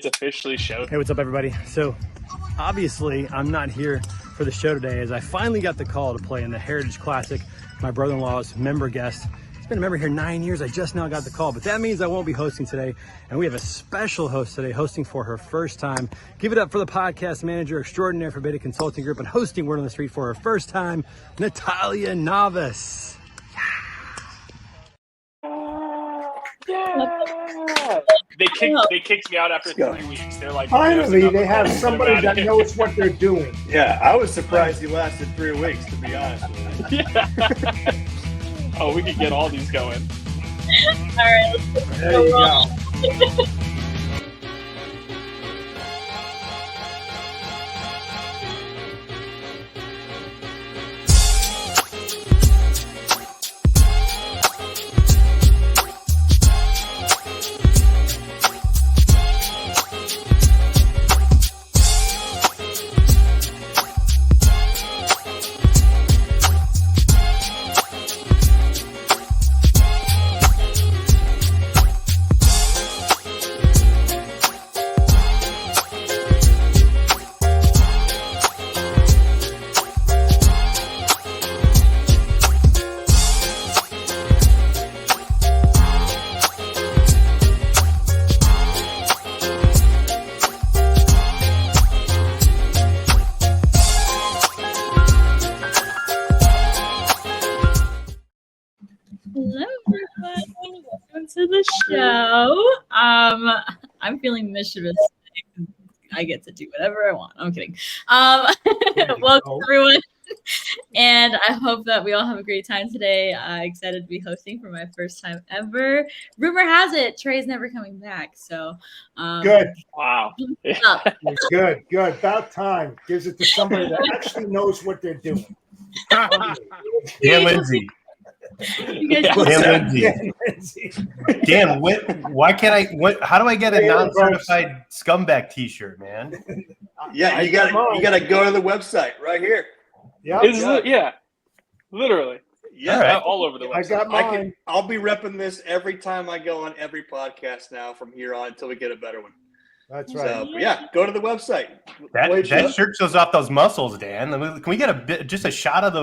It's officially show. Hey, what's up, everybody? So, obviously, I'm not here for the show today as I finally got the call to play in the Heritage Classic. My brother-in-law's member guest. He's been a member here 9 years. I just now got the call, but that means I won't be hosting today. And we have a special host today hosting for her first time. Give it up for the podcast manager extraordinaire for Beta Consulting Group and hosting Word on the Street for her first time, Natalia Navas. Yeah. They kicked me out after 3 weeks. They're like, finally, they have somebody that knows what they're doing. Yeah, I was surprised he lasted 3 weeks, to be honest with you. Yeah. Oh, we could get all these going. All right, let's There you go. Hello, everybody. Welcome to the show. I'm feeling mischievous. I get to do whatever I want. I'm kidding. Welcome, everyone. And I hope that we all have a great time today. Excited to be hosting for my first time ever. Rumor has it Trey's never coming back. So Good. Wow. Good. About time. Gives it to somebody that actually knows what they're doing. Dan Lindsay. You guys Dan Lindsay. Dan, why can't I? How do I get a non-certified scumbag T-shirt, man? Yeah, you gotta go to the website right here. Yeah, literally. Yeah, right. All over the website. I got mine. I'll be repping this every time I go on every podcast now from here on until we get a better one. That's right. So yeah, go to the website. That shirt shows off those muscles, Dan. Can we get just a shot of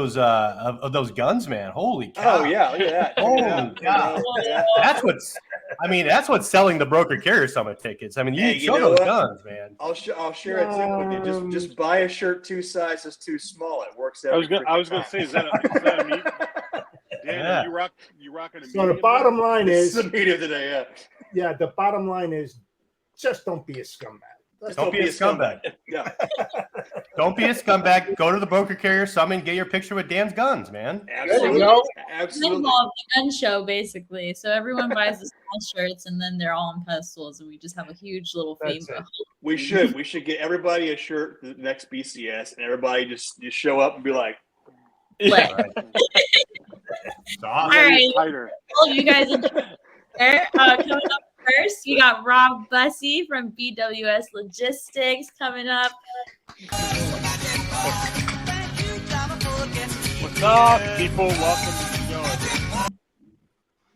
those guns, man? Holy cow! Oh yeah, look at that. Holy cow! Yeah. That's what's selling the Broker Carrier Summit tickets. I mean, you show those guns, man. I'll share a tip with you. Just buy a shirt 2 sizes too small. It works out. I was gonna say, is that a medium? Dan, you rocking a medium? So the bottom line It's is, the medium today. yeah, the bottom line is, just don't be a scumbag. Don't be a scumbag. Yeah. Don't be a scumbag. Go to the Broker Carrier Summit and get your picture with Dan's guns, man. Absolutely. go. Absolutely. involved the gun show basically. So everyone buys the small shirts and then they're all on pedestals and we just have a huge little fame. That's it. We should get everybody a shirt the next BCS, and everybody just show up and be like, Lit. All All right, Tighter. all of you guys enjoy there. Coming up first, we got Rob Bussey from BWS Logistics coming up. What's up, people? Welcome to the show.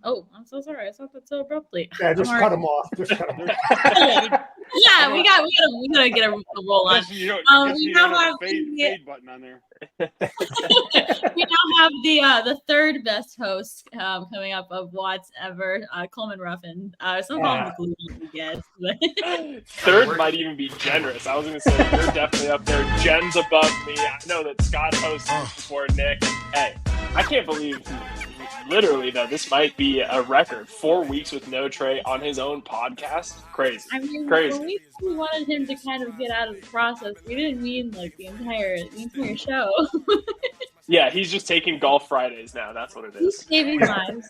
Oh, I'm so sorry. I stopped that so abruptly. Yeah, just I'm cut already- them off. Just cut them off. Yeah, we gotta get a roll on. You don't, We you now don't have have a fade button on there. We now have the third best host coming up of Watts ever, Coleman Ruffin. Some call him the glue, I guess. Third might even be generous. I was going to say you're definitely up there. Jen's above me. I know that Scott hosted before Nick. Hey, I can't believe, literally, though, this might be a record. 4 weeks with no Trey on his own podcast. Crazy. I mean, Crazy. when we wanted him to kind of get out of the process, we didn't mean like the entire show. Yeah, he's just taking golf Fridays now. That's what it He's is. saving lives.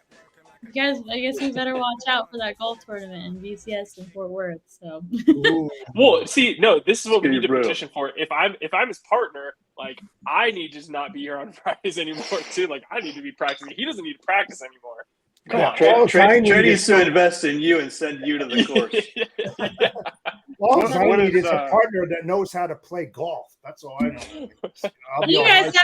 You guys, I guess we better watch out for that golf tournament in BCS in Fort Worth. So, Well, see, no, this is what we gonna need be to brutal. petition for. If I'm his partner, like I need to just not be here on Fridays anymore too. Like I need to be practicing. He doesn't need to practice anymore. Come on. All I need Trey needs is to invest in you and send you to the course. all What- I what need is, is a partner that knows how to play golf. That's all I know. I'll be you all guys right.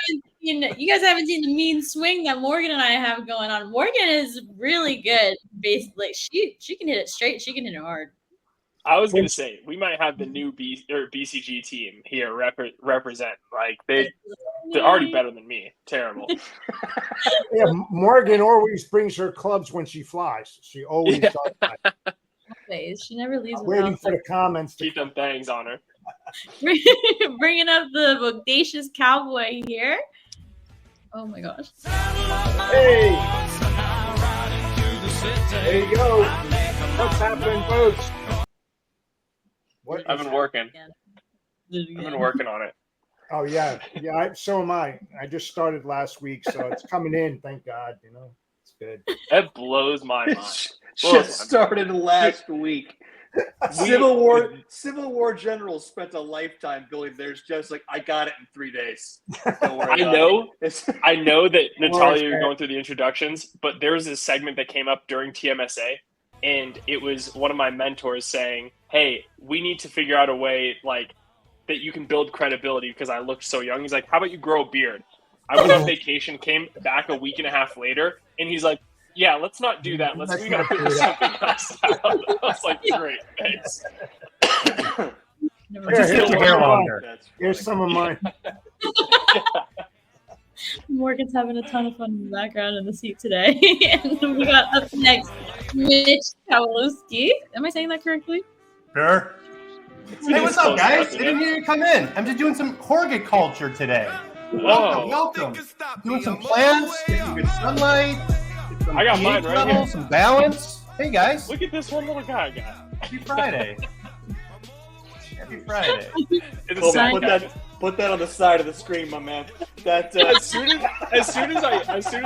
haven't seen the mean swing that Morgan and I have going on. Morgan is really good. Basically, she can hit it straight. She can hit it hard. I was gonna say we might have the new BCG team here represent. Like they're already better than me. Terrible. Yeah, Morgan always brings her clubs when she flies. She always does that. Always. She never leaves Waiting without for the comments to Keep them bangs on her. bringing up the bodacious cowboy here. Oh my gosh. Hey, there you go. What's happening, folks? What I've is been working. Again. I've been working on it. Oh yeah. So am I. I just started last week, so it's coming in. Thank God. It's good. That blows my mind. Shit started last week. Civil War generals spent a lifetime building theirs. Just like I got it in 3 days. Don't worry. I know that Natalia, you're going through the introductions, but there was this segment that came up during TMSA, and it was one of my mentors saying, "Hey, we need to figure out a way like that you can build credibility because I looked so young." He's like, "How about you grow a beard?" I went on vacation, came back a week and a half later, and he's like, "Yeah, let's not do that. We gotta figure something else out." I was like, "Great, thanks." Just get your hair longer. Here's some of mine. Morgan's having a ton of fun in the background in the seat today. And we got up next Mitch Kowalewski. Am I saying that correctly? Sure. Hey, what's up, guys? I didn't hear you come in. I'm just doing some horticulture today. Welcome. Doing some plants, getting some good sunlight. I got mine right here. Some balance. Hey, guys. Look at this one little guy I got. Happy Friday. Happy Friday. Put that on the side of the screen, my man. That as soon as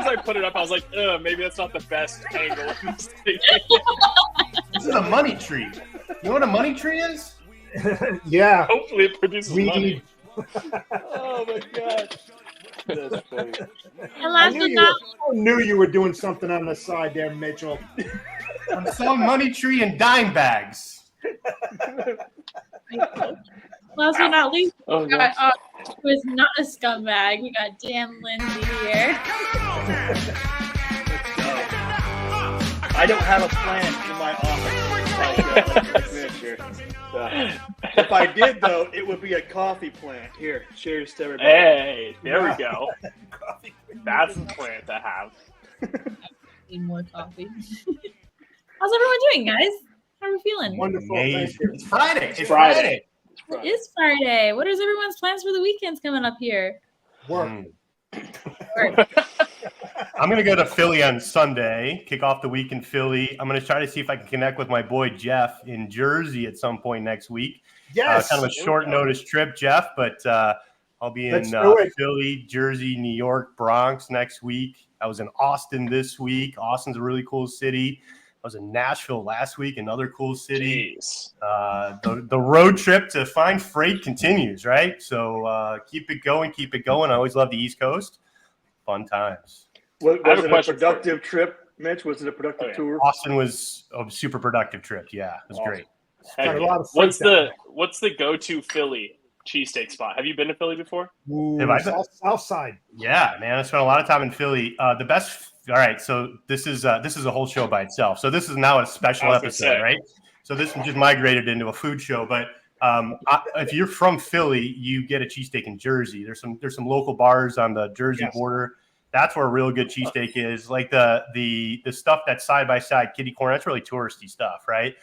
I put it up, I was like, maybe that's not the best angle of this thing. This is a money tree. You know what a money tree is? Yeah. Hopefully it produces money. Oh my god. That's funny. I knew you were doing something on the side there, Mitchell. I'm selling money tree and dime bags. Last but not least, Oh, we got, who is not a scumbag. We got Dan Lindsay here. I don't have a plan in my office. If I did, though, it would be a coffee plant. Here, cheers to everybody. Hey, there we go. That's the plant to have. Need more coffee. How's everyone doing, guys? How are we feeling? Wonderful. Amazing. It's Friday. It's Friday. It is Friday. What is everyone's plans for the weekends coming up here? Work. I'm going to go to Philly on Sunday, kick off the week in Philly. I'm going to try to see if I can connect with my boy Jeff in Jersey at some point next week. Yes. Kind of a short notice trip, Jeff, but I'll be in Philly, Jersey, New York, Bronx next week. I was in Austin this week. Austin's a really cool city. I was in Nashville last week, another cool city. The road trip to find freight continues, right? So keep it going. I always love the East Coast. Fun times. Was it a productive trip, Mitch? Was it a productive tour? Austin was a super productive trip. Yeah, it was great. What's the go-to Philly cheesesteak spot? Have you been to Philly before? South side. Yeah, man. I spent a lot of time in Philly. The best. All right, so this is a whole show by itself. So this is now a special episode, right? So this just migrated into a food show. But if you're from Philly, you get a cheesesteak in Jersey. There's some local bars on the Jersey border. That's where a real good cheesesteak is. Like the stuff that's side by side kitty corner. That's really touristy stuff, right?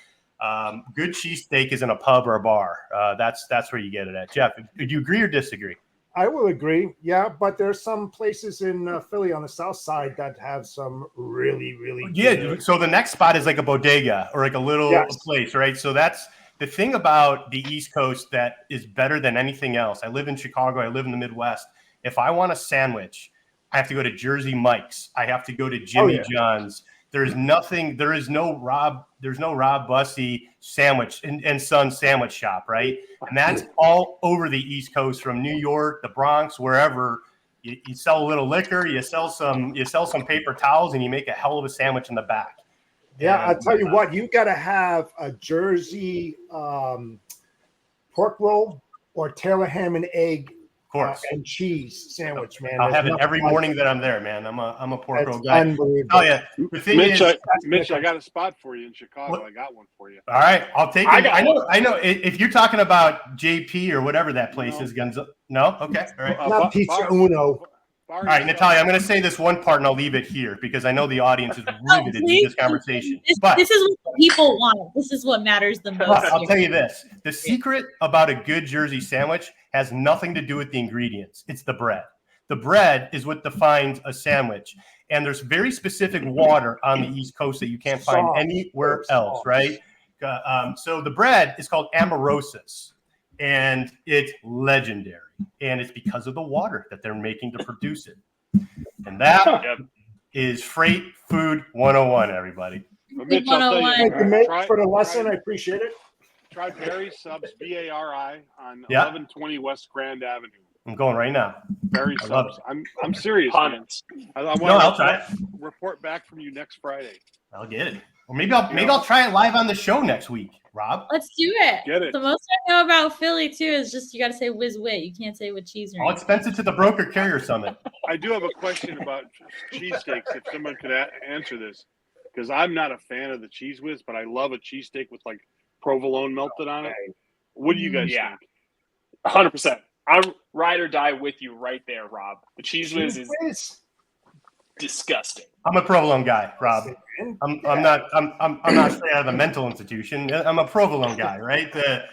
Good cheesesteak is in a pub or a bar. That's where you get it at. Jeff, do you agree or disagree? I will agree. Yeah, but there's some places in Philly on the south side that have some really, really good. So the next spot is like a bodega or like a little place, right? So that's the thing about the East Coast that is better than anything else. I live in Chicago. I live in the Midwest. If I want a sandwich, I have to go to Jersey Mike's. I have to go to Jimmy John's. There's no Rob Bussey sandwich and Son sandwich shop, right? And that's all over the East Coast, from New York, the Bronx, wherever. You sell a little liquor, you sell some paper towels, and you make a hell of a sandwich in the back. Yeah, I'll tell you what, you got to have a Jersey pork roll or Taylor ham and egg course. And cheese sandwich, man. I'll There's have it nothing every like morning that I'm there, man. I'm a pork That's roll guy. unbelievable. Oh yeah. The thing Mitch, is, Mitch, I got a spot for you in Chicago. What? I got one for you. all right, I'll take I it. got I know. If you're talking about JP or whatever that place is, Gonzo. No, okay, all right. Not Pizza Uno. All right, Natalia, I'm going to say this one part and I'll leave it here because I know the audience is riveted to this conversation. But This is what the people want. This is what matters the most. I'll tell you this. The secret about a good Jersey sandwich has nothing to do with the ingredients. It's the bread. The bread is what defines a sandwich. And there's very specific water on the East Coast that you can't find anywhere else, right? So the bread is called amaurosis, and it's legendary. And it's because of the water that they're making to produce it. And that is Freight Food 101, everybody. Mitch, I'll tell you, Thank you, Mitch, for the lesson. I appreciate it. Try Barry Subs, BARI, on Yeah. 1120 West Grand Avenue. I'm going right now. Barry I love Subs. I'm serious, man. I want I'll to try it. report back from you next Friday. I'll get it. Or maybe I'll try it live on the show next week, Rob. Let's do it. Get it. The most I know about Philly too is just you got to say whiz wit. You can't say with cheese or I'll anything. expense it to the Broker Carrier Summit. I do have a question about cheesesteaks. If someone could answer this, because I'm not a fan of the cheese whiz, but I love a cheesesteak with like provolone melted on it. What do you guys think? 100%. I'm ride or die with you right there, Rob. The cheese whiz is disgusting. I'm a provolone guy, Rob. I'm not straight out of the mental institution. I'm a provolone guy, right? The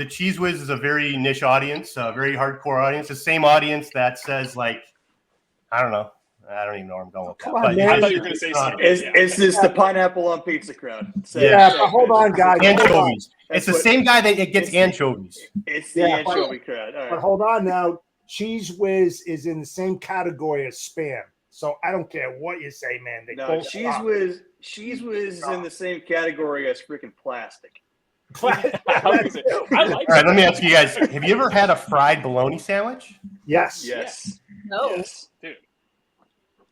cheese whiz is a very niche audience, a very hardcore audience. The same audience that says like, I don't know. I don't even know where I'm going with that. Come on, But man. I thought you were going to say something. Is this the pineapple on pizza crowd? Yeah, but hold on, guys. Hold on. anchovies. It's the same guy that gets anchovies. It's the anchovy crowd. All But right. hold on now. Cheese Whiz is in the same category as Spam. So I don't care what you say, man. They No, both cheese whiz is in the same category as freaking plastic. I like All right, let me ask you guys: have you ever had a fried bologna sandwich? Yes. Yes. No. Yes, dude.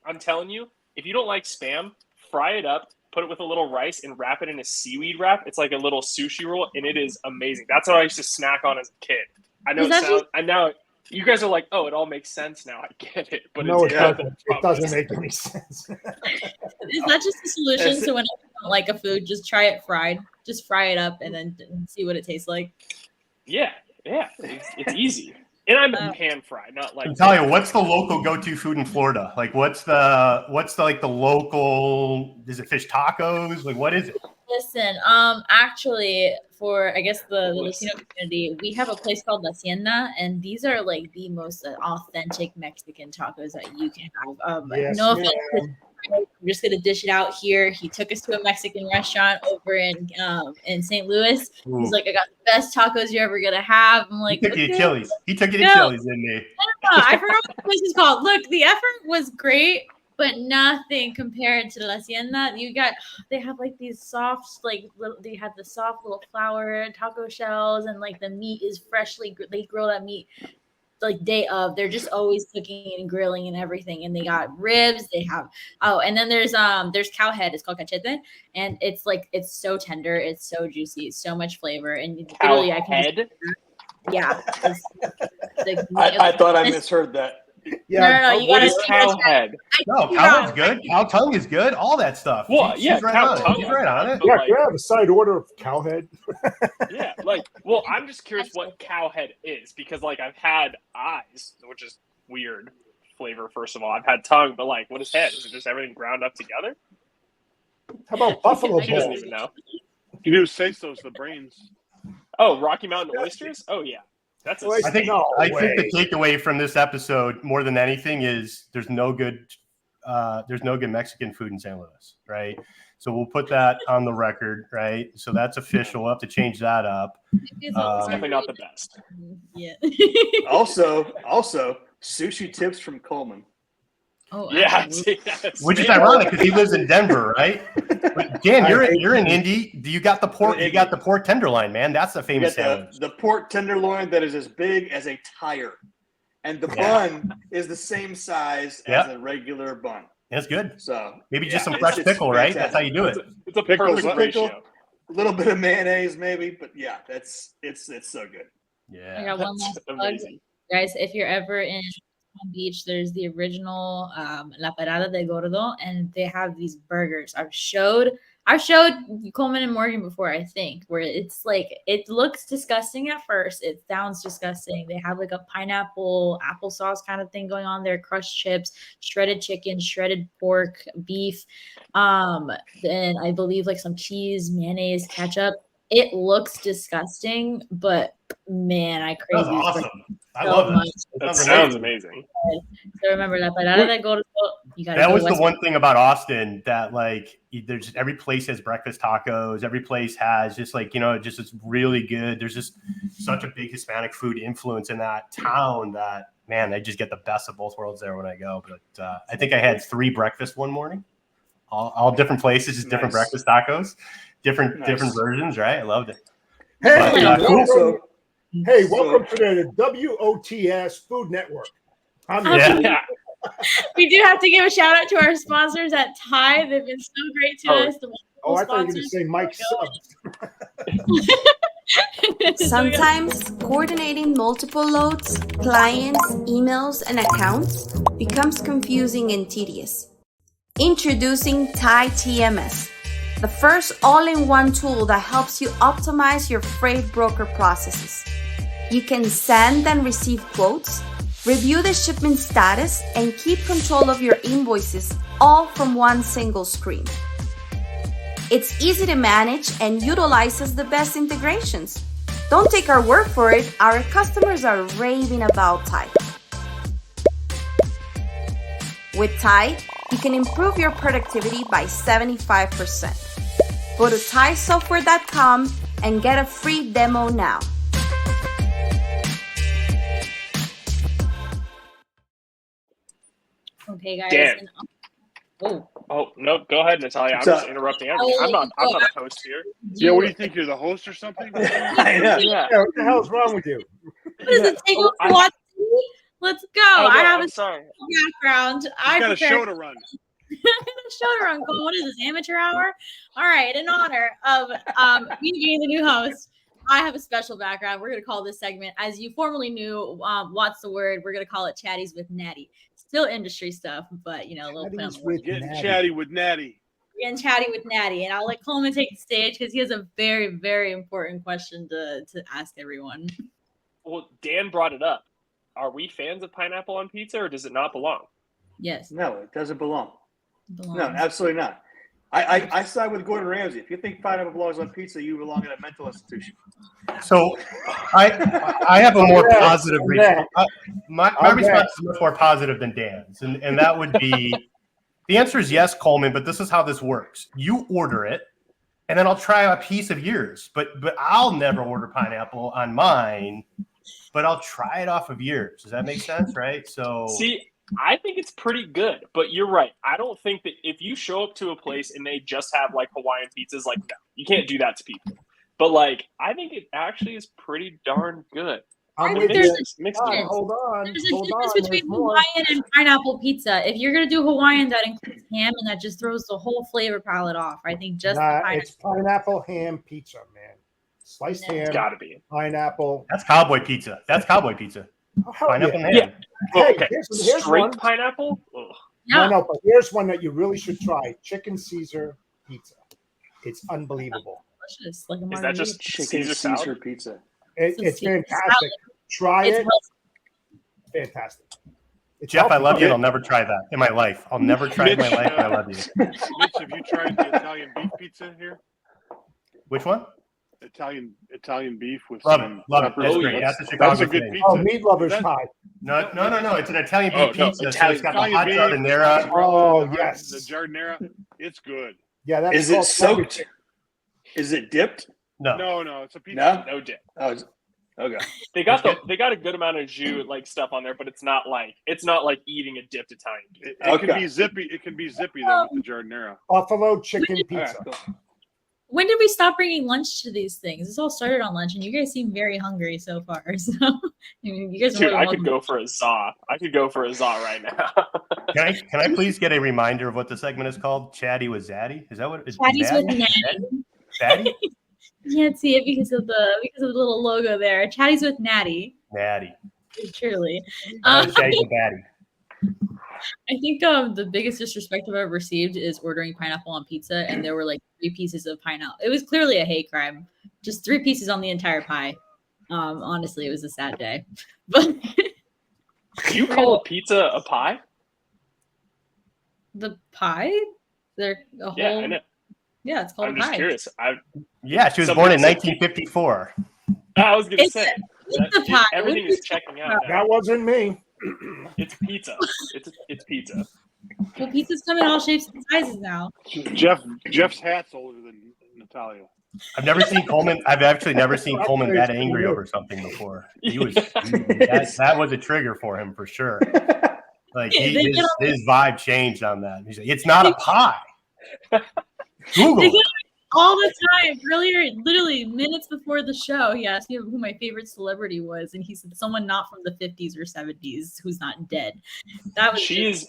I'm telling you, if you don't like Spam, fry it up, put it with a little rice, and wrap it in a seaweed wrap. It's like a little sushi roll, and it is amazing. That's what I used to snack on as a kid. I know and now you guys are like, oh, it all makes sense now. I get it, but No, it's it doesn't. It doesn't make any sense. Is that just the solution? So when you don't like a food, just try it fried. Just fry it up and then see what it tastes like. Yeah, it's easy. And I'm pan fried, not like. Natalia, what's the local go-to food in Florida? Like, what's the local? Is it fish tacos? Like, what is it? Listen, actually, for I guess the Latino community, we have a place called La Hacienda, and these are like the most authentic Mexican tacos that you can have. Yes, no offense, I'm just gonna dish it out here. He took us to a Mexican restaurant over in St. Louis. Ooh. He's like, I got the best tacos you're ever gonna have. I'm like, He took you to okay. Chili's. He took you to Chili's, didn't he? I forgot what the place is called. Look, the effort was great, but nothing compared to La Hacienda. They have like these soft, they have the soft little flour taco shells, and like the meat is freshly, they grill that meat like day of. They're just always cooking and grilling and everything. And they got ribs. They have, and then there's cow head. It's called cachete, and it's so tender. It's so juicy. It's so much flavor. And Cow literally, head. Yeah. I thought I misheard that. Yeah. No, you What gotta is cow head? No, cow head's good. Cow tongue is good. All that stuff. Well, She's yeah, right cow on it. tongue. She's right on it. But Yeah, like, can I have a side order of cowhead? yeah, I'm just curious what cow head is, because like I've had eyes, which is weird flavor. First of all, I've had tongue, but like, what is head? Is it just everything ground up together? How about buffalo She doesn't balls? even know. You do say so's the brains. Oh, Rocky Mountain oysters? Oh yeah, that's. Well, I think No I think way. the takeaway from this episode more than anything is there's no good Mexican food in St. Louis, right? So we'll put that on the record, right? So that's official. We'll have to change that up. It's definitely not the best. Yeah. Also, sushi tips from Coleman. Oh, Yeah, absolutely. Which is ironic because he lives in Denver, right? But Dan, you're in Indy. Do you got the pork? You got the pork tenderloin, man. That's the You famous got sandwich. the pork tenderloin that is as big as a tire, and the bun is the same size as a regular bun. That's good. So Maybe just some it's- fresh it's pickle, right? That's how you do it. It's a Pickles, perfect pickle. ratio. A little bit of mayonnaise, maybe, but yeah, it's so good. I got one last plug. Guys, if you're ever in Palm Beach, there's the original La Parada de Gordo, and they have these burgers. I've showed Coleman and Morgan before, I think, where it's like, it looks disgusting at first. It sounds disgusting. They have like a pineapple applesauce kind of thing going on there, crushed chips, shredded chicken, shredded pork, beef, then I believe like some cheese, mayonnaise, ketchup. It looks disgusting, but man, I crave That's these awesome. I so love much. it. That sounds amazing. So remember La Parada de Gordo. You gotta That go was the West one thing about Austin that like there's every place has breakfast tacos. Every place has just like, you know, just it's really good. There's just such a big Hispanic food influence in that town that, man, I just get the best of both worlds there when I go. But I think I had 3 breakfasts one morning, all different places, just different breakfast tacos, different versions, right? I loved it. Hey, But, welcome to the WOTS Food Network. We do have to give a shout out to our sponsors at Thai. They've been so great to us. I thought you were going to say Mike Subs. Sometimes coordinating multiple loads, clients, emails, and accounts becomes confusing and tedious. Introducing Thai TMS, the first all-in-one tool that helps you optimize your freight broker processes. You can send and receive quotes, review the shipment status, and keep control of your invoices all from one single screen. It's easy to manage and utilizes the best integrations. Don't take our word for it, our customers are raving about Thai. With Thai, you can improve your productivity by 75%. Go to thaisoftware.com and get a free demo now. Okay, guys. Dan. Oh no, go ahead, Natalia. I'm just interrupting everything. I'm not a host here. Yeah, what do you think? You're the host or something? Yeah. What the hell's wrong with you? What is it? Take over watch TV? Let's go. I have a sorry. background. I got a show to run. show to run. What is this, amateur hour? All right. In honor of me being the new host, I have a special background. We're going to call this segment, as you formerly knew, what's the word? We're going to call it Chatties with Natty. Still industry stuff, but, you know, a little Getting chatty with Natty. Getting chatty with Natty. And I'll let Coleman take the stage because he has a very, very important question to ask everyone. Well, Dan brought it up. Are we fans of pineapple on pizza, or does it not belong? Yes. No, it doesn't belong. No, absolutely not. I side with Gordon Ramsay. If you think pineapple belongs on pizza, you belong in a mental institution. So I have a more positive response. My response is much more positive than Dan's. And that would be, the answer is yes, Coleman, but this is how this works. You order it, and then I'll try a piece of yours. But I'll never order pineapple on mine, but I'll try it off of yours. Does that make sense, right? So see, I think it's pretty good, but you're right. I don't think that if you show up to a place and they just have like Hawaiian pizzas, like, no, you can't do that to people. But like, I think it actually is pretty darn good. Hold on. There's a difference between Hawaiian and pineapple pizza. If you're gonna do Hawaiian, that includes ham, and that just throws the whole flavor palette off. I think just it's pineapple ham pizza, man. Sliced ham. It's gotta be pineapple. That's cowboy pizza. Pineapple ham. Yeah. Hey, okay. here's straight one. pineapple. Ugh. No, but here's one that you really should try: chicken Caesar pizza. It's unbelievable. Delicious, like a is that just chicken Caesar pizza? It's fantastic. Try it. Fantastic. Jeff, I love you, and I'll never try that in my life. I'll never try it in my life, and I love you. Mitch, have you tried the Italian beef pizza here? Which one? Italian beef with love some it. That's great. That's a Chicago good thing. pizza. Oh, meat lovers pie. No. It's an Italian beef pizza. So it's got the Italian hot beef. giardiniera. Oh, yes. The giardiniera. It's good. Yeah, that's Is it soaked? Is it dipped? No. No, it's a pizza. No dip. Oh, okay. They got a good amount of jus like stuff on there, but it's not like eating a dipped Italian beef. It can be zippy. It can be zippy though with the giardiniera. Buffalo chicken pizza. Right, cool. When did we stop bringing lunch to these things? This all started on lunch, and you guys seem very hungry so far. So, I mean, you guys. Dude, I could go for a za. Right now. Can I please get a reminder of what the segment is called? Chatty with Zaddy? Is that what it's? Chatties with Natty. Zaddy? You can't see it because of the little logo there. Chatty's with Natty. Natty. Truly. Chatty's with Natty. I think the biggest disrespect I've ever received is ordering pineapple on pizza, and there were like 3 pieces of pineapple. It was clearly a hate crime. Just 3 pieces on the entire pie. Honestly, it was a sad day. But you call a pizza a pie? The pie? They're a whole. Yeah, I know. Yeah, it's called I'm a just pie. curious. Yeah, she was born in 1954. I was going to say. It's a pie. Everything is checking out. Now. That wasn't me. It's pizza. It's pizza. Well, pizzas come in all shapes and sizes now. Jeff's hat's older than Natalia. I've actually never seen Coleman that angry over something before. That was a trigger for him for sure. Like his vibe changed on that. He's like, it's not a pie. Google. All the time. Earlier, literally minutes before the show, he asked me who my favorite celebrity was, and he said someone not from the 50s or 70s who's not dead. That was she's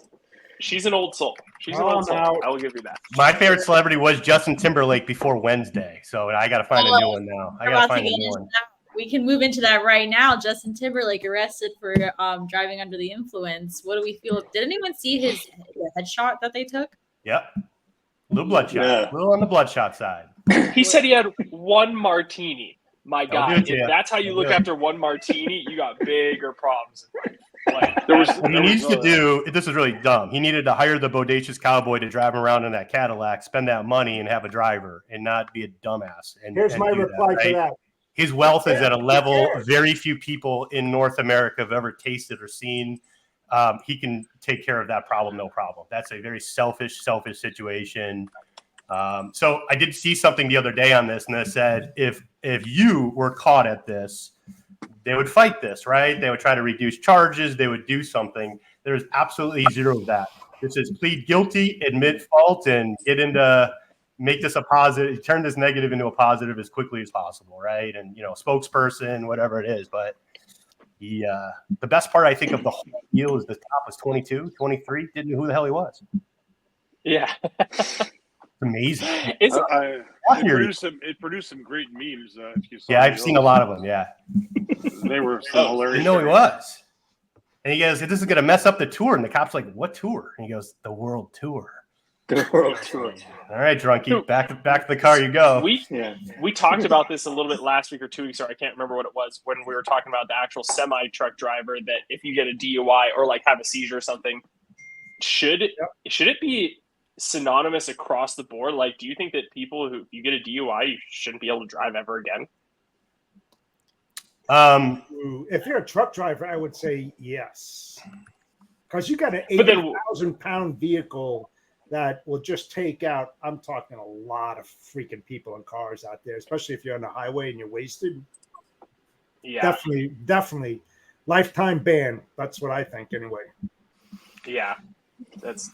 an old soul. She's an old soul. I will give you that. My favorite celebrity was Justin Timberlake before Wednesday, so I got to find a new one now. I got to find a new one. We can move into that right now. Justin Timberlake arrested for driving under the influence. What do we feel? Did anyone see his headshot that they took? Yep. A little bloodshot. Yeah. A little on the bloodshot side. He said he had 1 martini. My God, if that's how you look after 1 martini, you got bigger problems. This is really dumb. He needed to hire the bodacious cowboy to drive him around in that Cadillac, spend that money, and have a driver, and not be a dumbass. Here's my reply to that. His wealth is at a level very few people in North America have ever tasted or seen. He can take care of that problem, no problem. That's a very selfish situation. So I did see something the other day on this, and it said if you were caught at this, they would fight this, right? They would try to reduce charges. They would do something. There's absolutely zero of that. This is plead guilty, admit fault, and make this a positive, turn this negative into a positive as quickly as possible, right? And, spokesperson, whatever it is. But the best part, I think, of the whole deal is the top was 22, 23, didn't know who the hell he was. Yeah. Amazing. It produced some great memes. If you saw I've seen a lot of them. Yeah, they were hilarious. You know he was, and he goes, "This is going to mess up the tour." And the cop's like, "What tour?" And he goes, "The world tour." The world tour. All right, drunkie, back to the car you go. We talked about this a little bit last week or 2 weeks ago. I can't remember what it was when we were talking about the actual semi truck driver. That if you get a DUI or like have a seizure or something, should it be synonymous across the board? Like, do you think that people who, if you get a DUI, you shouldn't be able to drive ever again? If you're a truck driver, I would say yes, because you got an 80,000-pound vehicle that will just take out. I'm talking a lot of freaking people and cars out there, especially if you're on the highway and you're wasted. Yeah, definitely, lifetime ban. That's what I think, anyway. Yeah, that's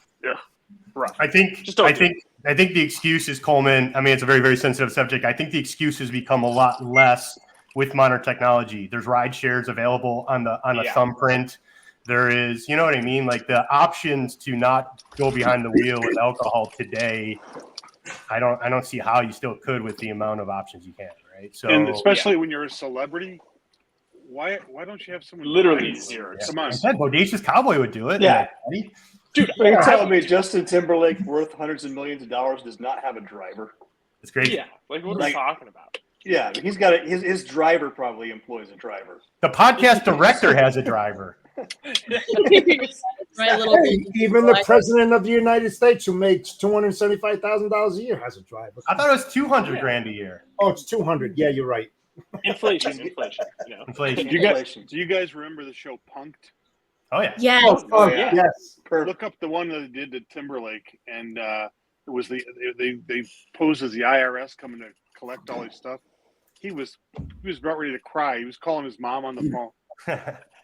rough. I think the excuse is, Coleman. I mean, it's a very, very sensitive subject. I think the excuses become a lot less with modern technology. There's ride shares available on a thumbprint. There is, you know what I mean? Like the options to not go behind the wheel with alcohol today. I don't see how you still could with the amount of options you can, right? So, and especially when you're a celebrity, why don't you have someone literally zero? Come on, I said bodacious cowboy would do it. Yeah. Dude, you're telling me Justin Timberlake, worth hundreds of millions of dollars, does not have a driver? It's great. Yeah, like what are we talking about? Yeah, he's got his driver probably employs a driver. The podcast director has a driver. Even the president of the United States, who makes $275,000 a year, has a driver. I thought it was $200,000 a year. Oh, it's 200. Yeah, you're right. Inflation. Inflation. Do you guys remember the show Punked? Oh yeah. Yes. Yes. Look up the one that they did to Timberlake, and it was they posed as the IRS coming to collect all his stuff. He was about ready to cry. He was calling his mom on the phone.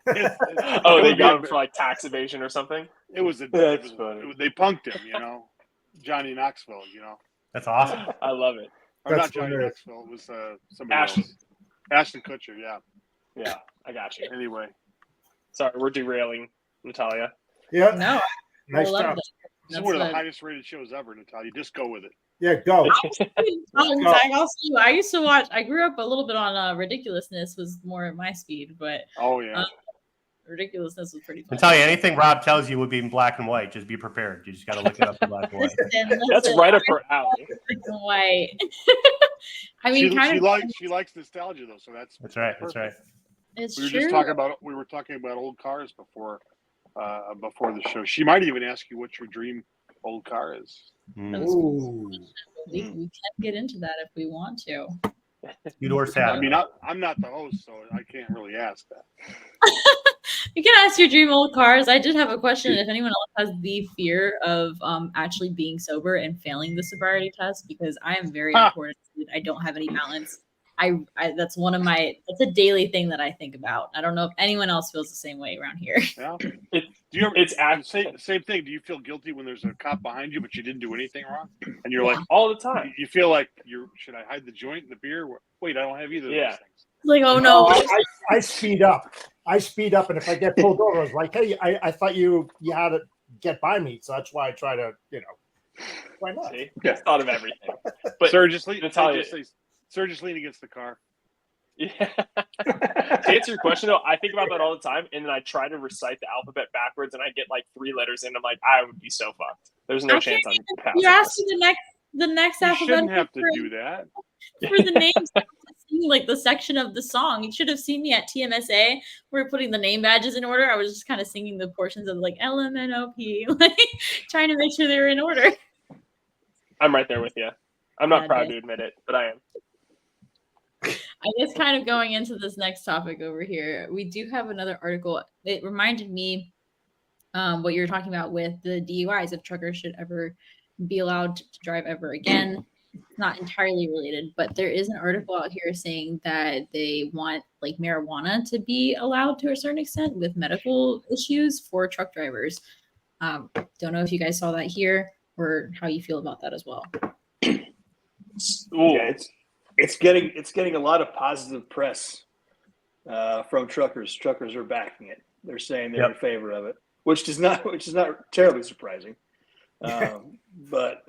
They got him for like tax evasion or something. It was funny. They punked him, Johnny Knoxville. That's awesome. I love it. Or not Johnny Knoxville. It was somebody else. Ashton Kutcher. Yeah, I got you. Anyway, sorry, we're derailing Natalia. Yeah. No. Nice job. This is one of the highest rated shows ever, Natalia. Just go with it. Yeah, go. I used to watch. I grew up a little bit on Ridiculousness was more my speed, but Ridiculousness was pretty fun. I'll tell you, anything Rob tells you would be in black and white. Just be prepared. You just got to look it up in black and white. That's right up her alley. Black and white. I mean, she likes nostalgia though, so that's right. Perfect. That's right. It's we were true. just talking about old cars before the show. She might even ask you what your dream old car is. Ooh. We can get into that if we want to. I mean, I'm not the host, so I can't really ask that. You can ask your dream old cars. I did have a question. If anyone else has the fear of actually being sober and failing the sobriety test, because I am very important. I don't have any balance. That's that's a daily thing that I think about. I don't know if anyone else feels the same way around here. Yeah. It's same thing. Do you feel guilty when there's a cop behind you, but you didn't do anything wrong? And you're like, all the time. You feel like should I hide the joint and the beer? Wait, I don't have either of those things. Like, oh no. I speed up. And if I get pulled over, I was like, hey, I thought you had to get by me, so that's why I try to, why not? See? Yeah. Thought of everything. But sir, just lean against the car. Yeah. To answer your question, though, I think about that all the time, and then I try to recite the alphabet backwards, and I get like 3 letters in. I'm like, I would be so fucked. There's no chance I'm passing. You asked me the next alphabet. You shouldn't have to do that. For the names, like the section of the song. You should have seen me at TMSA. We're putting the name badges in order. I was just kind of singing the portions of like LMNOP, like trying to make sure they were in order. I'm right there with you. I'm not proud to admit it, but I am. I guess kind of going into this next topic over here, we do have another article. It reminded me what you were talking about with the DUIs, if truckers should ever be allowed to drive ever again. It's not entirely related, but there is an article out here saying that they want like marijuana to be allowed to a certain extent with medical issues for truck drivers. Don't know if you guys saw that here or how you feel about that as well. Yeah, it's getting a lot of positive press from truckers. Truckers are backing it. They're saying they're in favor of it, which is not terribly surprising. But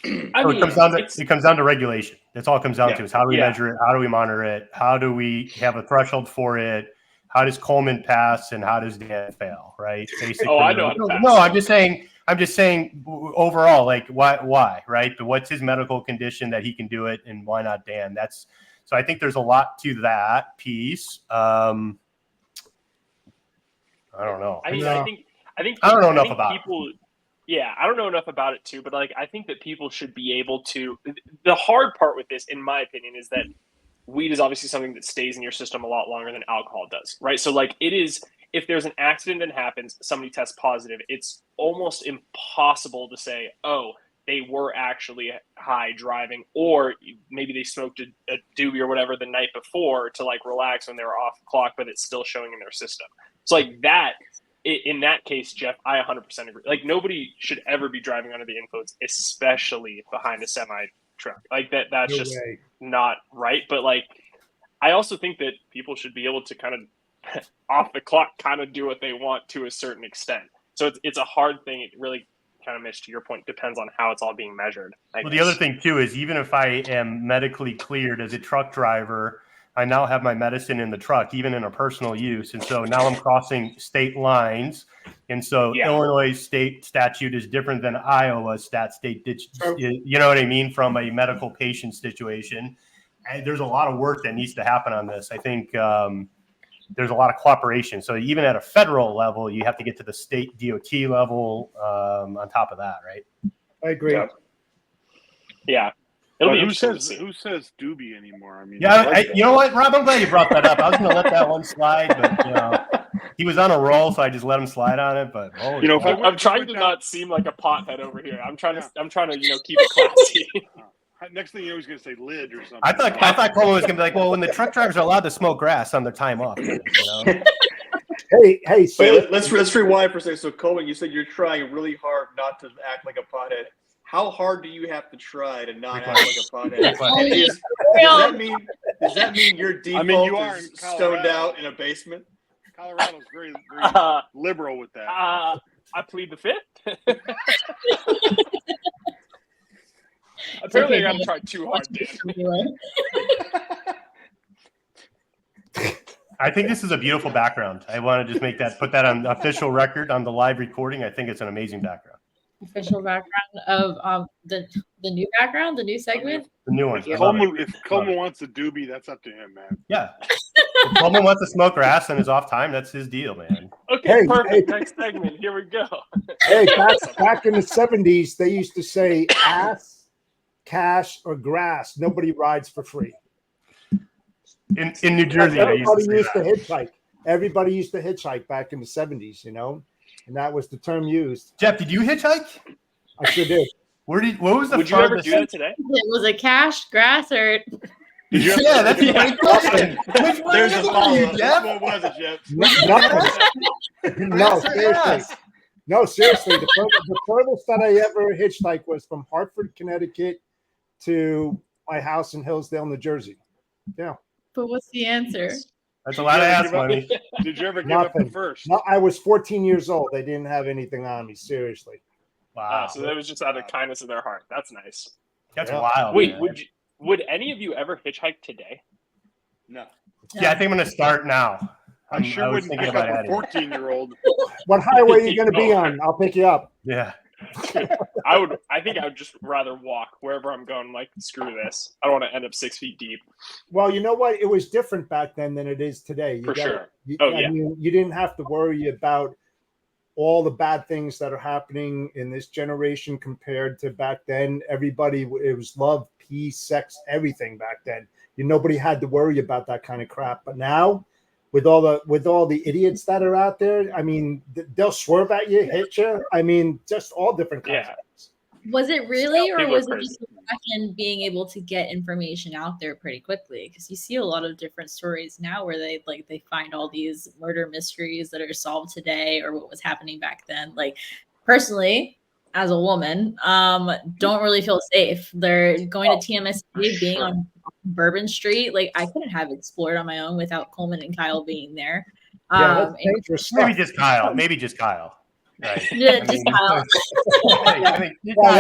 it comes down to regulation. That's all it comes down to is how do we measure it? How do we monitor it? How do we have a threshold for it? How does Coleman pass and how does Dan fail? Right? Basically, I know how to pass. No, I'm just saying overall, like why, right? But what's his medical condition that he can do it, and why not Dan? So I think there's a lot to that piece. I don't know. I think I don't know enough about people. Yeah, I don't know enough about it too, but like I think that people should be able to. The hard part with this, in my opinion, is that weed is obviously something that stays in your system a lot longer than alcohol does, right? So like it is. If there's an accident that happens, somebody tests positive, it's almost impossible to say, oh, they were actually high driving, or maybe they smoked a doobie or whatever the night before to like relax when they were off the clock, but it's still showing in their system. So like that, in that case, Jeff, I 100% agree. Like nobody should ever be driving under the influence, especially behind a semi truck. Like that's just not right. But like, I also think that people should be able to kind of off the clock kind of do what they want to a certain extent. So it's a hard thing. It really kind of, Mitch, to your point, depends on how it's all being measured. Well, the other thing too is even if I am medically cleared as a truck driver, I now have my medicine in the truck, even in a personal use. And so now I'm crossing state lines. And so Illinois state statute is different than Iowa state. You know what I mean? From a medical patient situation. And there's a lot of work that needs to happen on this. I think there's a lot of cooperation. So even at a federal level, you have to get to the state DOT level on top of that, right? I agree. Yeah. Who says doobie anymore? I mean, you know what, Rob? I'm glad you brought that up. I was going to let that one slide, but he was on a roll, so I just let him slide on it. But I'm trying to not seem like a pothead over here. I'm trying to keep it classy. Next thing you know, he's going to say lid or something. I thought Coleman was going to be like, well, when the truck drivers are allowed to smoke grass on their time off. Hey, so wait, let's rewind for a second. So, Coleman, you said you're trying really hard not to act like a pothead. How hard do you have to try to not act like a pothead? Does that mean your default is stoned out in a basement? Colorado's very, very liberal with that. I plead the fifth. Apparently, okay, I gotta try too hard, Dan. I think this is a beautiful background. I want to just put that on official record on the live recording. I think it's an amazing background. Official background of the new background, the new segment. The new one. If Coleman wants a doobie, that's up to him, man. Yeah. If Coleman wants to smoke grass on his off time, that's his deal, man. Okay, perfect. Next segment. Here we go. Hey, back in the 70s, they used to say ass, cash, or grass. Nobody rides for free. In New Jersey, everybody used to hitchhike. Everybody used to hitchhike back in the 70s, and that was the term used. Jeff, did you hitchhike? I sure did. What was the Would you ever do that today? Was it cash, grass, or? Yeah, that's a great question. Which one There's a follow-up. Jeff? What was it, Jeff? No, seriously. No, seriously. The furthest that I ever hitchhiked was from Hartford, Connecticut to my house in Hillsdale, New Jersey. Yeah. But what's the answer? That's a lot of ass money. Did you ever give up the first? No, I was 14 years old. They didn't have anything on me. Seriously. Wow. So that was just out of kindness of their heart. That's nice. That's wild. Wait, man. would any of you ever hitchhike today? No. Yeah, I think I'm going to start now. I sure wouldn't pick up a 14-year-old. What highway are you going to be on? I'll pick you up. Yeah. I think I would just rather walk wherever I'm going. Like, screw this. I don't want to end up 6 feet deep. Well, you know what? It was different back then than it is today. Sure. I mean, you didn't have to worry about all the bad things that are happening in this generation compared to back then. Everybody, it was love, peace, sex, everything back then. Nobody had to worry about that kind of crap. But now, with all the idiots that are out there, I mean, they'll swerve at you, hit you. I mean, just all different kinds of things. Was it really, or was it just back in being able to get information out there pretty quickly? Because you see a lot of different stories now where they find all these murder mysteries that are solved today, or what was happening back then. Like, personally, as a woman, don't really feel safe. They're going to TMSC, being on Bourbon Street. Like, I couldn't have explored on my own without Coleman and Kyle being there. That's dangerous stuff. Maybe just Kyle. Right. Yeah, just Kyle. He can't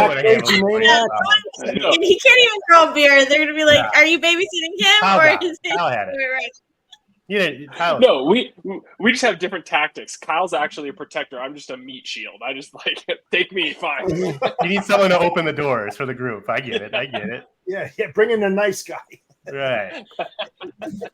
even throw a beer. They're gonna be like, "Are you babysitting him?" Kyle had it. Right. Kyle. No, we just have different tactics. Kyle's actually a protector. I'm just a meat shield. I just take me, fine. You need someone to open the doors for the group. I get it. Yeah, bring in a nice guy. Right.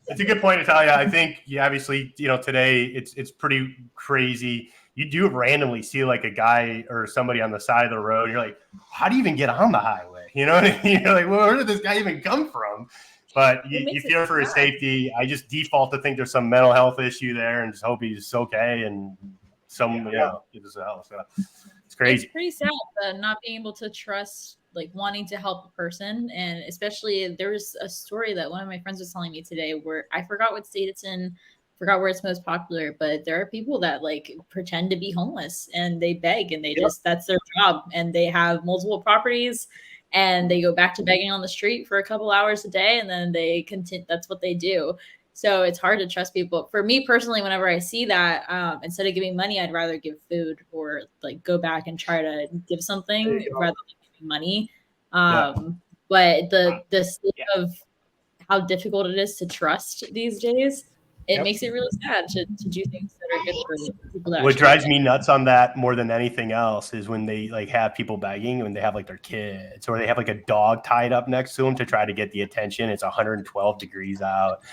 It's a good point, Natalia. I think obviously, today it's pretty crazy. You do randomly see like a guy or somebody on the side of the road. You're like, how do you even get on the highway? You know what I mean? You're like, well, where did this guy even come from? But you fear for his safety. I just default to think there's some mental health issue there and just hope he's okay and give us a help. So it's crazy. It's pretty sad not being able to trust, like, wanting to help a person. And especially there was a story that one of my friends was telling me today where I forgot what state it's in, forgot where it's most popular, but there are people that like pretend to be homeless and they beg and they that's their job, and they have multiple properties and they go back to begging on the street for a couple hours a day, and then they continue. That's what they do. So it's hard to trust people. For me personally, whenever I see that, instead of giving money, I'd rather give food or like go back and try to give something rather than giving money. But the state of how difficult it is to trust these days, it makes it really sad to do things that are good for people. What drives me nuts on that more than anything else is when they like have people begging, when they have like their kids or they have like a dog tied up next to them to try to get the attention. It's 112 degrees out.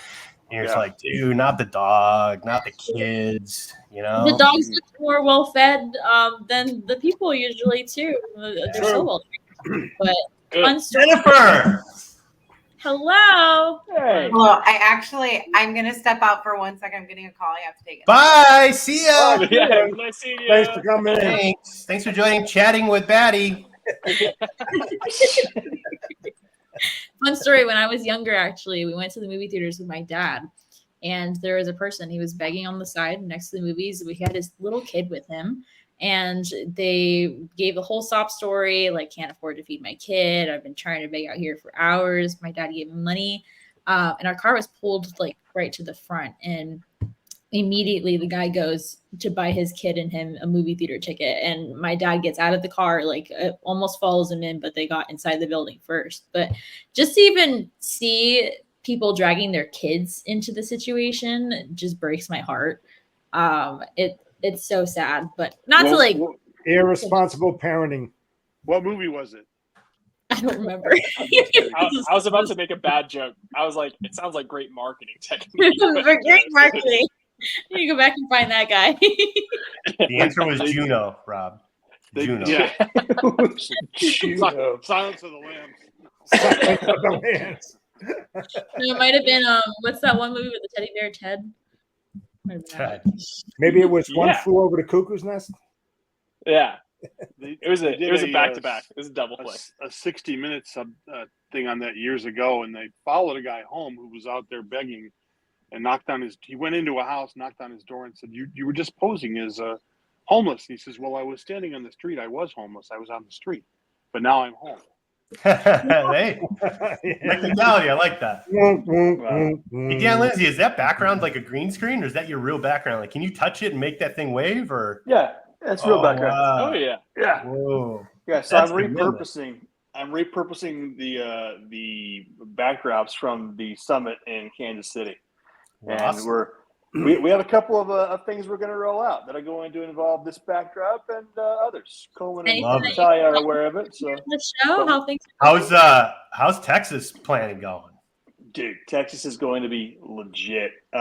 And you're just like, dude, not the dog, not the kids, The dogs look more well fed than the people usually too. They're so well trained. But Jennifer! Hello. Hey. Well, I'm going to step out for 1 second. I'm getting a call. I have to take it. Bye. See ya. Nice seeing you. Thanks for coming in. Thanks for joining Chatting with Batty. Fun story. When I was younger, actually, we went to the movie theaters with my dad, and there was a person. He was begging on the side next to the movies. We had his little kid with him, and they gave the whole sob story, like, can't afford to feed my kid. I've been trying to beg out here for hours. My dad gave him money, and our car was pulled like right to the front. And immediately the guy goes to buy his kid and him a movie theater ticket, and my dad gets out of the car, like almost follows him in, but they got inside the building first. But just to even see people dragging their kids into the situation just breaks my heart. It's so sad, but not to like irresponsible parenting. What movie was it? I don't remember. I was about to make a bad joke. I was like, it sounds like great marketing technique. Great marketing. You go back and find that guy. The answer was Juno, Rob. Juno. Yeah. Juno. Silence of the Lambs. Silence of the Lambs. No, it might have been what's that one movie with the teddy bear, Ted? Ted. Maybe it was One Flew Over the Cuckoo's Nest. Yeah. It was a back-to-back. It was a double play. A 60 Minutes thing on that years ago, and they followed a guy home who was out there begging, and he went into a house, knocked on his door, and said, "You were just posing as homeless." And he says, "Well, I was standing on the street. I was homeless. I was on the street, but now I'm home." Hey, technicality, I like that. Hey, Dan Lindsay, is that background like a green screen, or is that your real background? Like, can you touch it and make that thing wave, or? Yeah. That's real background. Wow. Oh yeah. Whoa. Yeah. So I'm repurposing the backdrops from the summit in Kansas City, Awesome. and we have a couple of things we're going to roll out that are going to involve this backdrop and others. Coleman and Natalia are aware of it. So the show, how's Texas planning going? Dude, Texas is going to be legit. We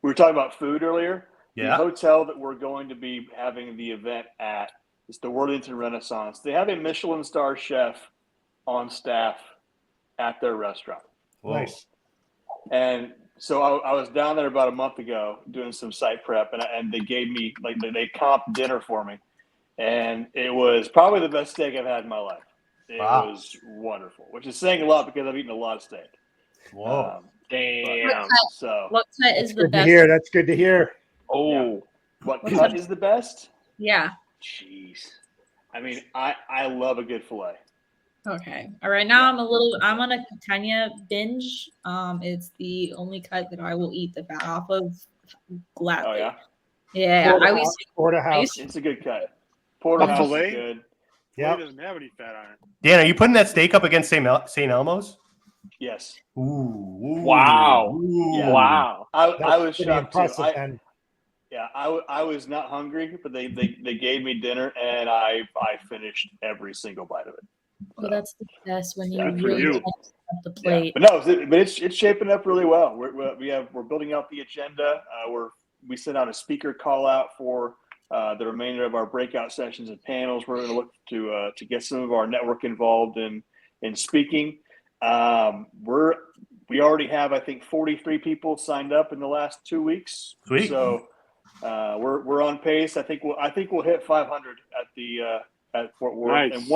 were talking about food earlier. Yeah. The hotel that we're going to be having the event at is the Worthington Renaissance. They have a Michelin star chef on staff at their restaurant. Nice. And so I was down there about a month ago doing some site prep, and they gave me, like, they comped dinner for me. And it was probably the best steak I've had in my life. It was wonderful, which is saying a lot because I've eaten a lot of steak. Whoa. Damn. What cut is the best? That's good to hear. Oh, yeah. What cut is the best? Yeah. Jeez. I mean, I love a good fillet. Okay. All right. Now I'm on a Tanya binge. It's the only cut that I will eat the fat off of gladly. Oh yeah. Yeah. Porterhouse. It's a good cut. Porterhouse fillet is good. Yeah. It doesn't have any fat on it. Dan, are you putting that steak up against St. Elmo's? Yes. Ooh. Wow. Yeah. Wow. I was shocked too. Yeah, I was not hungry, but they gave me dinner, and I finished every single bite of it. Well, that's the best when you Good really for up the plate. Yeah. But it's shaping up really well. We're building out the agenda. We sent out a speaker call out for the remainder of our breakout sessions and panels. We're going to look to get some of our network involved in speaking. We already have, I think, 43 people signed up in the last 2 weeks. Sweet. So we're on pace. I think we'll hit 500 at Fort Worth. Nice. And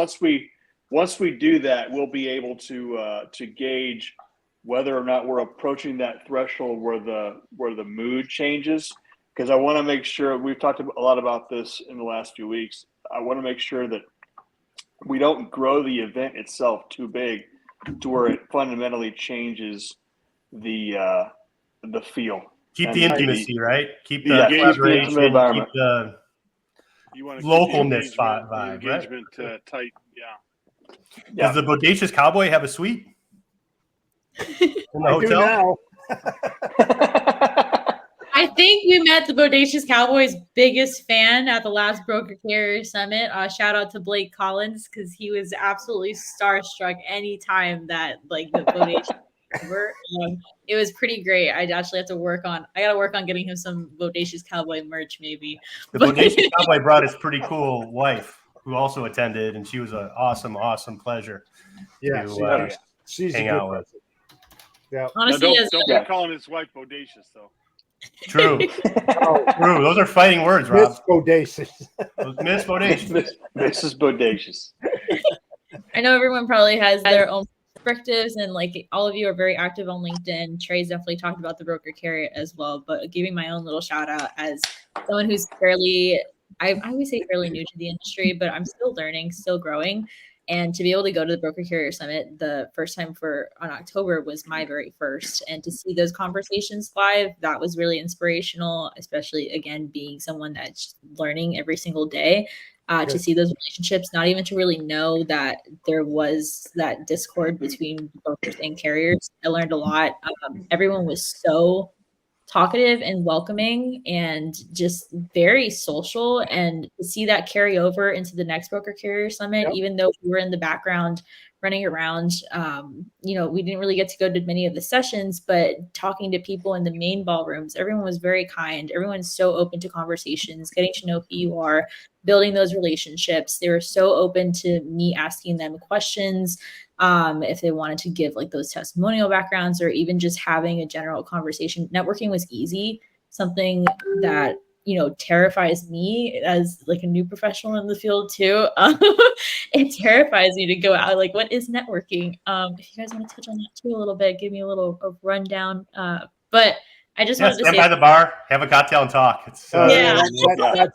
once we do that, we'll be able to gauge whether or not we're approaching that threshold where the mood changes. Because I want to make sure, we've talked a lot about this in the last few weeks. I want to make sure that we don't grow the event itself too big to where it fundamentally changes the feel. Keep the intimacy, right? Keep the collaboration, keep the you want to localness vibe, right? Engagement tight, yeah. Does the Bodacious Cowboy have a suite in the hotel? I think we met the Bodacious Cowboy's biggest fan at the last Broker Carrier Summit. Shout out to Blake Collins, because he was absolutely starstruck anytime that the Bodacious over. It was pretty great. I actually have to work on getting him some Bodacious Cowboy merch, maybe. The Bodacious Cowboy brought his pretty cool wife, who also attended, and she was an awesome pleasure. Yeah, she's hang out with. Yeah. Honestly, don't be calling his wife bodacious though. True. True. Those are fighting words, Rob. Miss Bodacious. Miss Bodacious. Mrs. Bodacious. I know everyone probably has their own perspectives, and all of you are very active on LinkedIn. Trey's definitely talked about the Broker Carrier as well, but giving my own little shout out as someone who's I always say fairly new to the industry, but I'm still learning, still growing. And to be able to go to the Broker Carrier Summit the first time on October was my very first. And to see those conversations live, that was really inspirational, especially again, being someone that's learning every single day. To see those relationships, not even to really know that there was that discord between brokers and carriers. I learned a lot. Everyone was so talkative and welcoming and just very social, and to see that carry over into the next Broker Carrier Summit, even though we were in the background running around, we didn't really get to go to many of the sessions, but talking to people in the main ballrooms, everyone was very kind. Everyone's so open to conversations, getting to know who you are, building those relationships. They were so open to me asking them questions, if they wanted to give like those testimonial backgrounds or even just having a general conversation. Networking was easy, something that terrifies me as like a new professional in the field too. It terrifies me to go out. Like, what is networking? If you guys want to touch on that too a little bit, give me a rundown. But I just wanted to stand say, by the bar, have a cocktail, and talk. It's everyone was hanging out at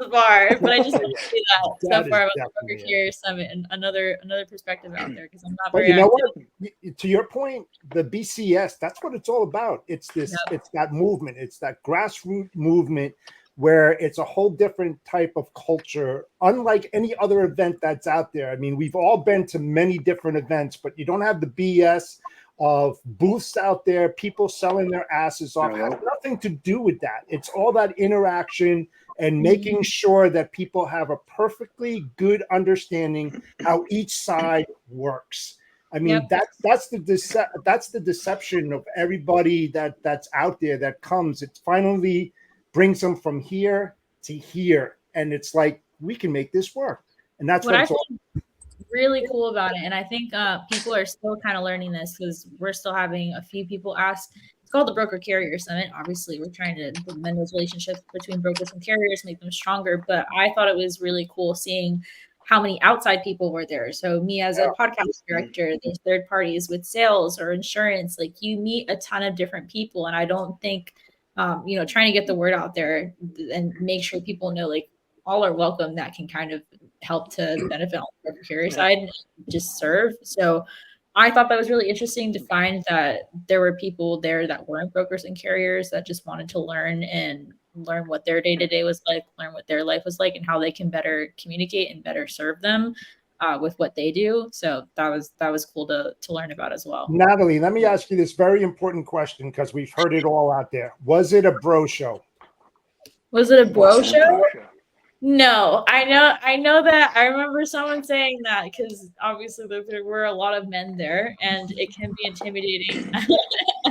the bar. But I just want to say that so far about the Broker Carrier Summit and another perspective out there, because I'm not very. But you know what? To your point, the BCS, that's what it's all about. It's this. It's that movement. It's that grassroots movement where it's a whole different type of culture, unlike any other event that's out there. I mean, we've all been to many different events, but you don't have the BS of booths out there, people selling their asses off. It has nothing to do with that. It's all that interaction and making sure that people have a perfectly good understanding how each side works. I mean, that's the deception of everybody that's out there that comes. It finally brings them from here to here, and it's like, we can make this work. And that's what it's all really cool about it. And I think people are still kind of learning this, because we're still having a few people ask. It's called the Broker Carrier Summit. Obviously, we're trying to mend those relationships between brokers and carriers, make them stronger. But I thought it was really cool seeing how many outside people were there. So me as a podcast director, there's third parties with sales or insurance. Like, you meet a ton of different people. And I don't think, trying to get the word out there and make sure people know, like, all are welcome, that can kind of help to benefit on the broker carrier side and just serve. So I thought that was really interesting to find that there were people there that weren't brokers and carriers that just wanted to learn what their day-to-day was like, learn what their life was like, and how they can better communicate and better serve them with what they do. So that was cool to learn about as well. Natalie, let me ask you this very important question, because we've heard it all out there. Was it a bro show? Was it a bro show? No, I know that. I remember someone saying that, because obviously there were a lot of men there, and it can be intimidating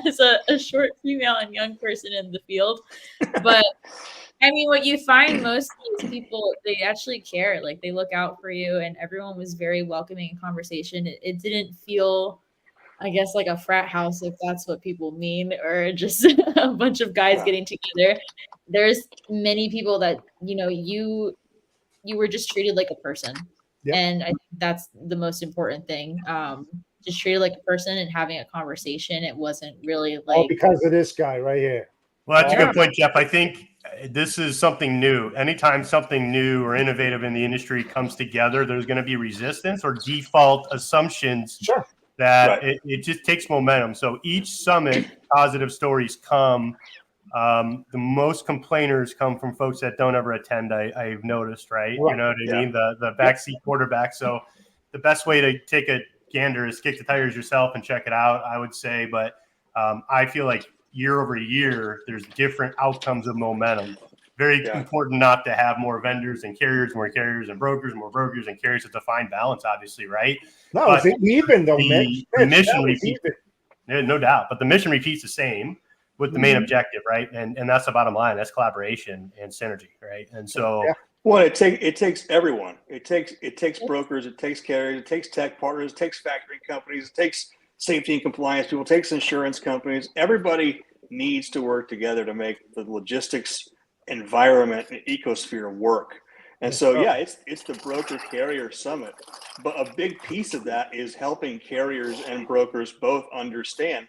as a short female and young person in the field. But I mean, what you find most of these people, they actually care. Like, they look out for you, and everyone was very welcoming in conversation. It didn't feel, I guess, like a frat house, if that's what people mean, or just a bunch of guys getting together. There's many people that, you were just treated like a person. And I think that's the most important thing. Just treated like a person and having a conversation. It wasn't really like, all because of this guy right here. Well, that's a good point, Jeff. I think this is something new. Anytime something new or innovative in the industry comes together, there's going to be resistance or default assumptions that it just takes momentum. So each summit, positive stories come. The most complainers come from folks that don't ever attend. I've noticed, right? You know what I mean? The backseat quarterback. So the best way to take a gander is kick the tires yourself and check it out, I would say. But I feel like year over year, there's different outcomes of momentum. Very important not to have more vendors and carriers, more carriers and brokers, more brokers and carriers. It's a fine balance, obviously, right? No, it's even though, the mission repeats, no doubt. But the mission repeats the same with the main objective, right? And that's the bottom line. That's collaboration and synergy, right? And so, well, it takes everyone. It takes brokers, it takes carriers, it takes tech partners, it takes factoring companies, it takes safety and compliance people, it takes insurance companies. Everybody needs to work together to make the logistics environment and ecosphere work. And so, it's the broker carrier summit. But a big piece of that is helping carriers and brokers both understand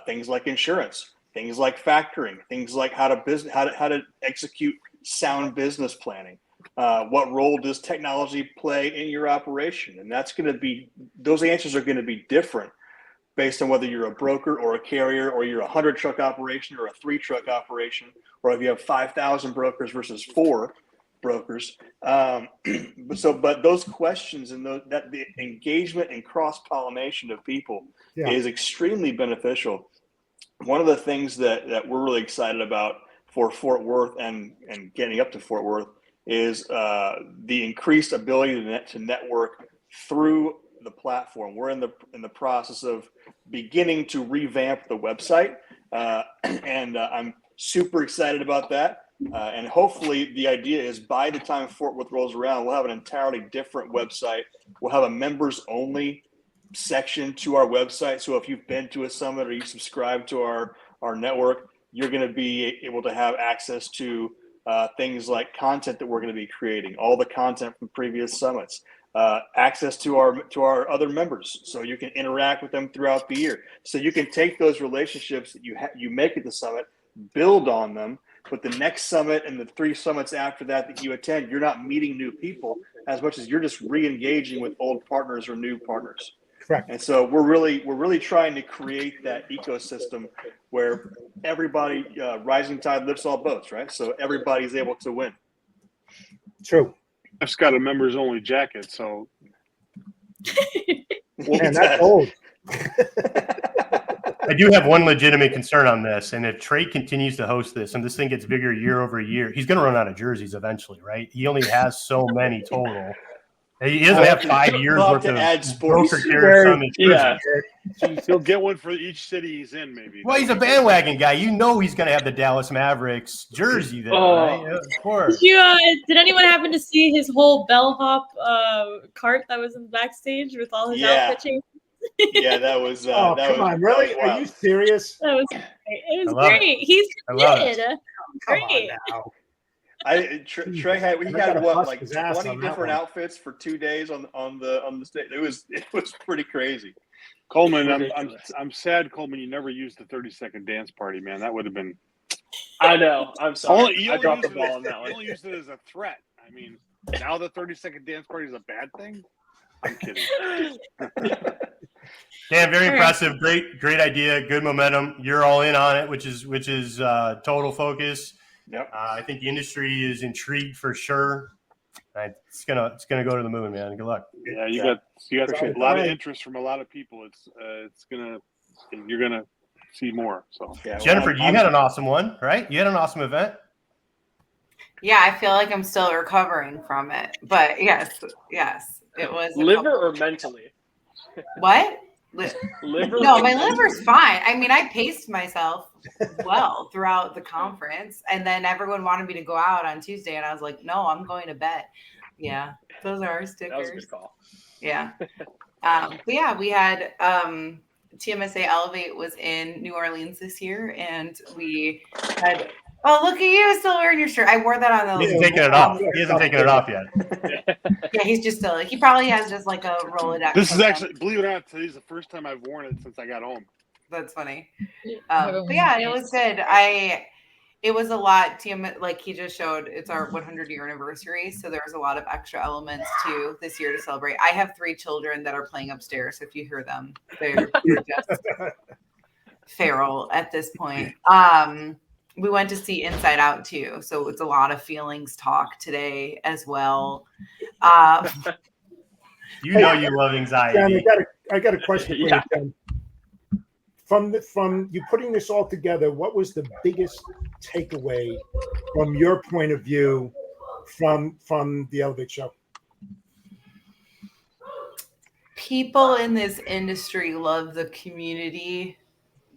things like insurance, things like factoring, things like how to execute sound business planning. What role does technology play in your operation? And those answers are going to be different based on whether you're a broker or a carrier, or you're a 100-truck operation or a 3-truck operation, or if you have 5,000 brokers versus 4 brokers. But those questions and the engagement and cross-pollination of people is extremely beneficial. One of the things that we're really excited about for Fort Worth and getting up to Fort Worth is the increased ability to network through the platform. We're in the process of beginning to revamp the website, and I'm super excited about that. And hopefully the idea is by the time Fort Worth rolls around, we'll have an entirely different website. We'll have a members only section to our website. So if you've been to a summit or you subscribe to our network, you're going to be able to have access to things like content that we're going to be creating, all the content from previous summits, access to our other members, so you can interact with them throughout the year. So you can take those relationships that you make at the summit, build on them. But the next summit and the 3 summits after that you attend, you're not meeting new people as much as you're just re-engaging with old partners or new partners. Correct. And so we're really trying to create that ecosystem where everybody, rising tide lifts all boats, right? So everybody's able to win. True. Jeff's got a members only jacket, so. Man, that's old. I do have one legitimate concern on this, and if Trey continues to host this and this thing gets bigger year over year, he's going to run out of jerseys eventually, right? He only has so many total. He doesn't have 5 years worth of broker care summit. Yeah, he'll get one for each city he's in, maybe. Well, he's a bandwagon guy. You know he's going to have the Dallas Mavericks jersey there, right? Yeah, of course. Did anyone happen to see his whole bellhop cart that was in the backstage with all his outfit changes? Yeah, that was. Come on, really? Are you serious? That was great. It was great. He's committed. Great. Trey had like 20 different outfits for 2 days on the stage. It was pretty crazy. Coleman, I'm sad, Coleman. You never used the 30-second dance party, man. That would have been. I know. I'm sorry. I dropped the ball on that one. You only used it as a threat. I mean, now the 30-second dance party is a bad thing. I'm kidding. Dan, very impressive. Great idea. Good momentum. You're all in on it, which is total focus. Yep. I think the industry is intrigued for sure. It's gonna go to the moon, man. Good luck. Yeah, you got a lot of interest from a lot of people. You're gonna see more. So yeah, Jennifer, you had an awesome one, right? You had an awesome event. Yeah, I feel like I'm still recovering from it, but yes, it was. Liver or mentally? What? Liver? No, my liver's fine. I mean, I paced myself well throughout the conference, and then everyone wanted me to go out on Tuesday, and I was like, no, I'm going to bed. Yeah, those are our stickers. That was a good call. Yeah. But yeah, we had TMSA Elevate was in New Orleans this year, and we had. Oh, look at you still wearing your shirt. I wore that on the. He hasn't taken it off. He hasn't taken it off yet. Yeah, he's just still. He probably has just like a Rolodex. This is actually, believe it or not, today's the first time I've worn it since I got home. That's funny. But yeah, it was good. It was a lot. Like he just showed, it's our 100-year anniversary, so there was a lot of extra elements too this year to celebrate. I have 3 children that are playing upstairs. So if you hear them, they're just feral at this point. We went to see Inside Out too, so it's a lot of feelings talk today as well. You know you love anxiety. Jan, I got a question for you, Jen. From you putting this all together, what was the biggest takeaway from your point of view from the Elevate show? People in this industry love the community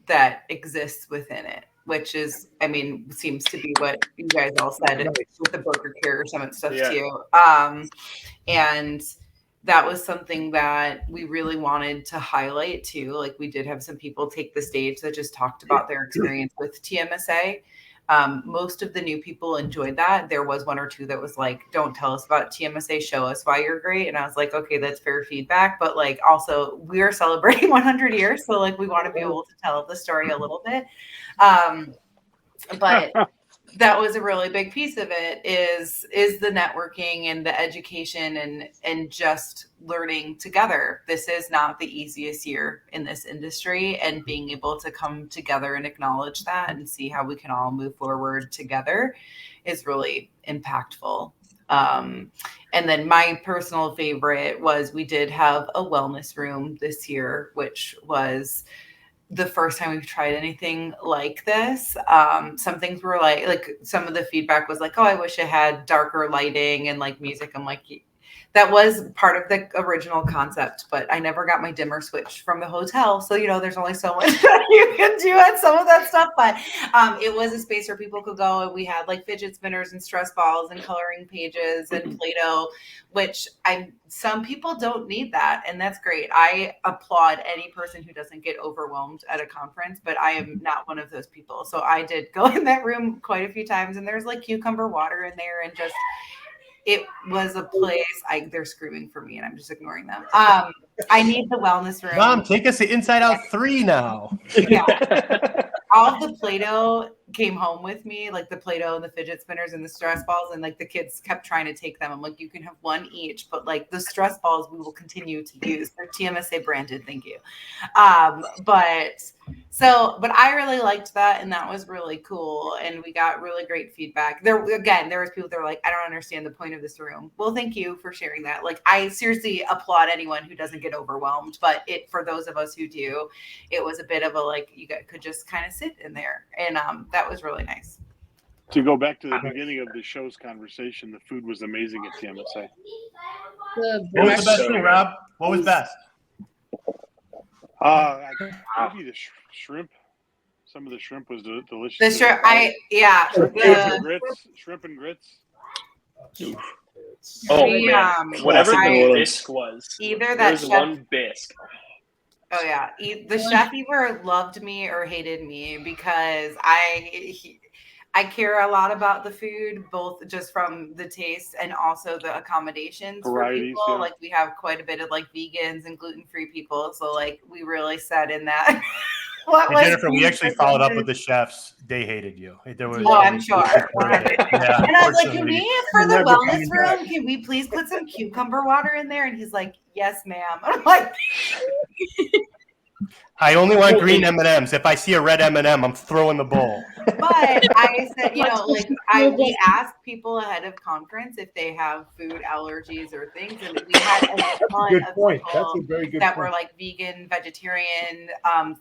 that exists within it, which is, I mean, seems to be what you guys all said with the Broker Carrier Summit stuff too. And that was something that we really wanted to highlight too. Like we did have some people take the stage that just talked about their experience with TMSA. Most of the new people enjoyed that. There was 1 or 2 that was like, don't tell us about TMSA, show us why you're great. And I was like, okay, that's fair feedback. But like, also we're celebrating 100 years. So like, we want to be able to tell the story a little bit. But that was a really big piece of it is the networking and the education and just learning together. This is not the easiest year in this industry, and being able to come together and acknowledge that and see how we can all move forward together is really impactful. And then my personal favorite was we did have a wellness room this year, which was the first time we've tried anything like this. Some things were like some of the feedback was like, oh, I wish it had darker lighting and like music. I'm like, that was part of the original concept, but I never got my dimmer switch from the hotel. So, there's only so much that you can do at some of that stuff. But it was a space where people could go, and we had like fidget spinners and stress balls and coloring pages and Play-Doh, which some people don't need that. And that's great. I applaud any person who doesn't get overwhelmed at a conference, but I am not one of those people. So I did go in that room quite a few times, and there's like cucumber water in there, and just, it was a place. They're screaming for me, and I'm just ignoring them. I need the wellness room. Mom, take us to Inside Out 3 now. Yeah. All of the Play-Doh came home with me, like the Play-Doh and the fidget spinners and the stress balls, and like the kids kept trying to take them. I'm like, you can have one each, but like the stress balls we will continue to use. They're TMSA branded, thank you. But I really liked that, and that was really cool, and we got really great feedback. There was people that were like, I don't understand the point of this room. Well, thank you for sharing that. Like, I seriously applaud anyone who doesn't get overwhelmed, but for those of us who do, it was a bit of a like, you guys could just kind of sit in there, and that was really nice. To go back to the beginning of the show's conversation, the food was amazing at TMSA. What was the best thing, Rob? What was best? Maybe the shrimp. Some of the shrimp was delicious. The shrimp, shrimp and grits. Oh man, whatever the bisque was. Either that chef, one bisque. Oh yeah, the chef either loved me or hated me, because I care a lot about the food, both just from the taste and also the accommodations for people. Yeah. Like, we have quite a bit of like vegans and gluten-free people, so like we really said in that. Jennifer, we actually followed up with the chefs. They hated you. I'm sure. Yeah, and I was like, for the wellness room, can we please put some cucumber water in there? And he's like, yes, ma'am. I'm like, I only want green M&Ms. If I see a red M&M, I'm throwing the bowl. But I said, we asked people ahead of conference if they have food allergies or things, and we had a ton of people That's a very good that point. were like vegan, vegetarian,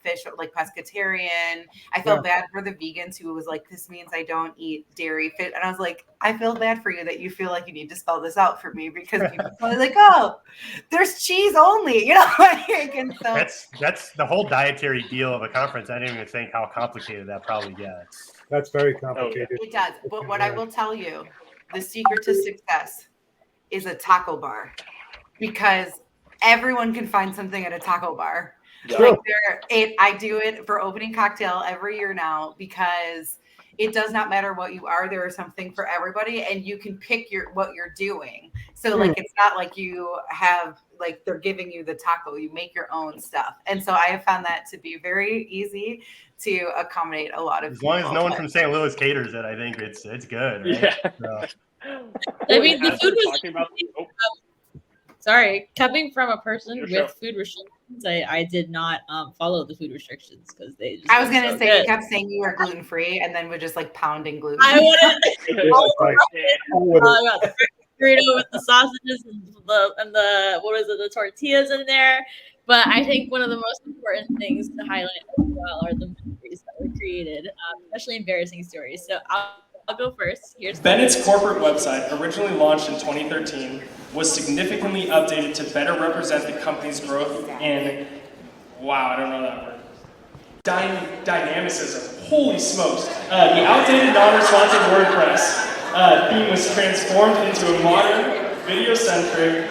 fish, like pescatarian. I felt bad for the vegans who was like, this means I don't eat dairy, fish. And I was like, I feel bad for you that you feel like you need to spell this out for me, because people are like, oh, there's cheese only, and so that's the whole dietary deal of a conference. I didn't even think how complicated that probably gets. That's very complicated. It does. But what I will tell you, the secret to success is a taco bar, because everyone can find something at a taco bar. Sure. Like I do it for opening cocktail every year now, because it does not matter what you are. There is something for everybody, and you can pick what you're doing. So like, it's not like you have like they're giving you the taco. You make your own stuff, and so I have found that to be very easy to accommodate a lot of people. As long as no one from St. Louis caters it, I think it's good. Right? Yeah. I mean, the food was. Sorry, coming from a person with food restrictions, I did not follow the food restrictions because they just. I was gonna say, you kept saying you were gluten free, and then we're just like pounding gluten. I would have. Burrito with the sausages and the what is it, the tortillas in there. But I think one of the most important things to highlight as well are the memories that were created, especially embarrassing stories. So I'll go first. Here's Bennett's corporate website, originally launched in 2013, was significantly updated to better represent the company's growth in, I don't know that word, dynamicism. Holy smokes. The outdated, non-responsive WordPress theme was transformed into a modern, video-centric,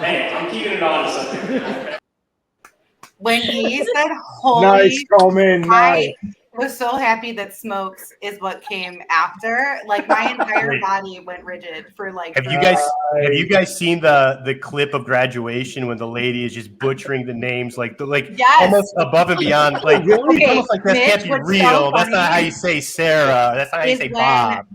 hey, I'm keeping it honest. Okay. When he said holy, nice, Coleman, nice. was so happy that smokes is what came after. Like my entire body went rigid for like. Have you guys seen the clip of graduation when the lady is just butchering the names like almost above and beyond? Like it's almost like that can't be real. So that's not how you say Sarah. That's not how you say Bob.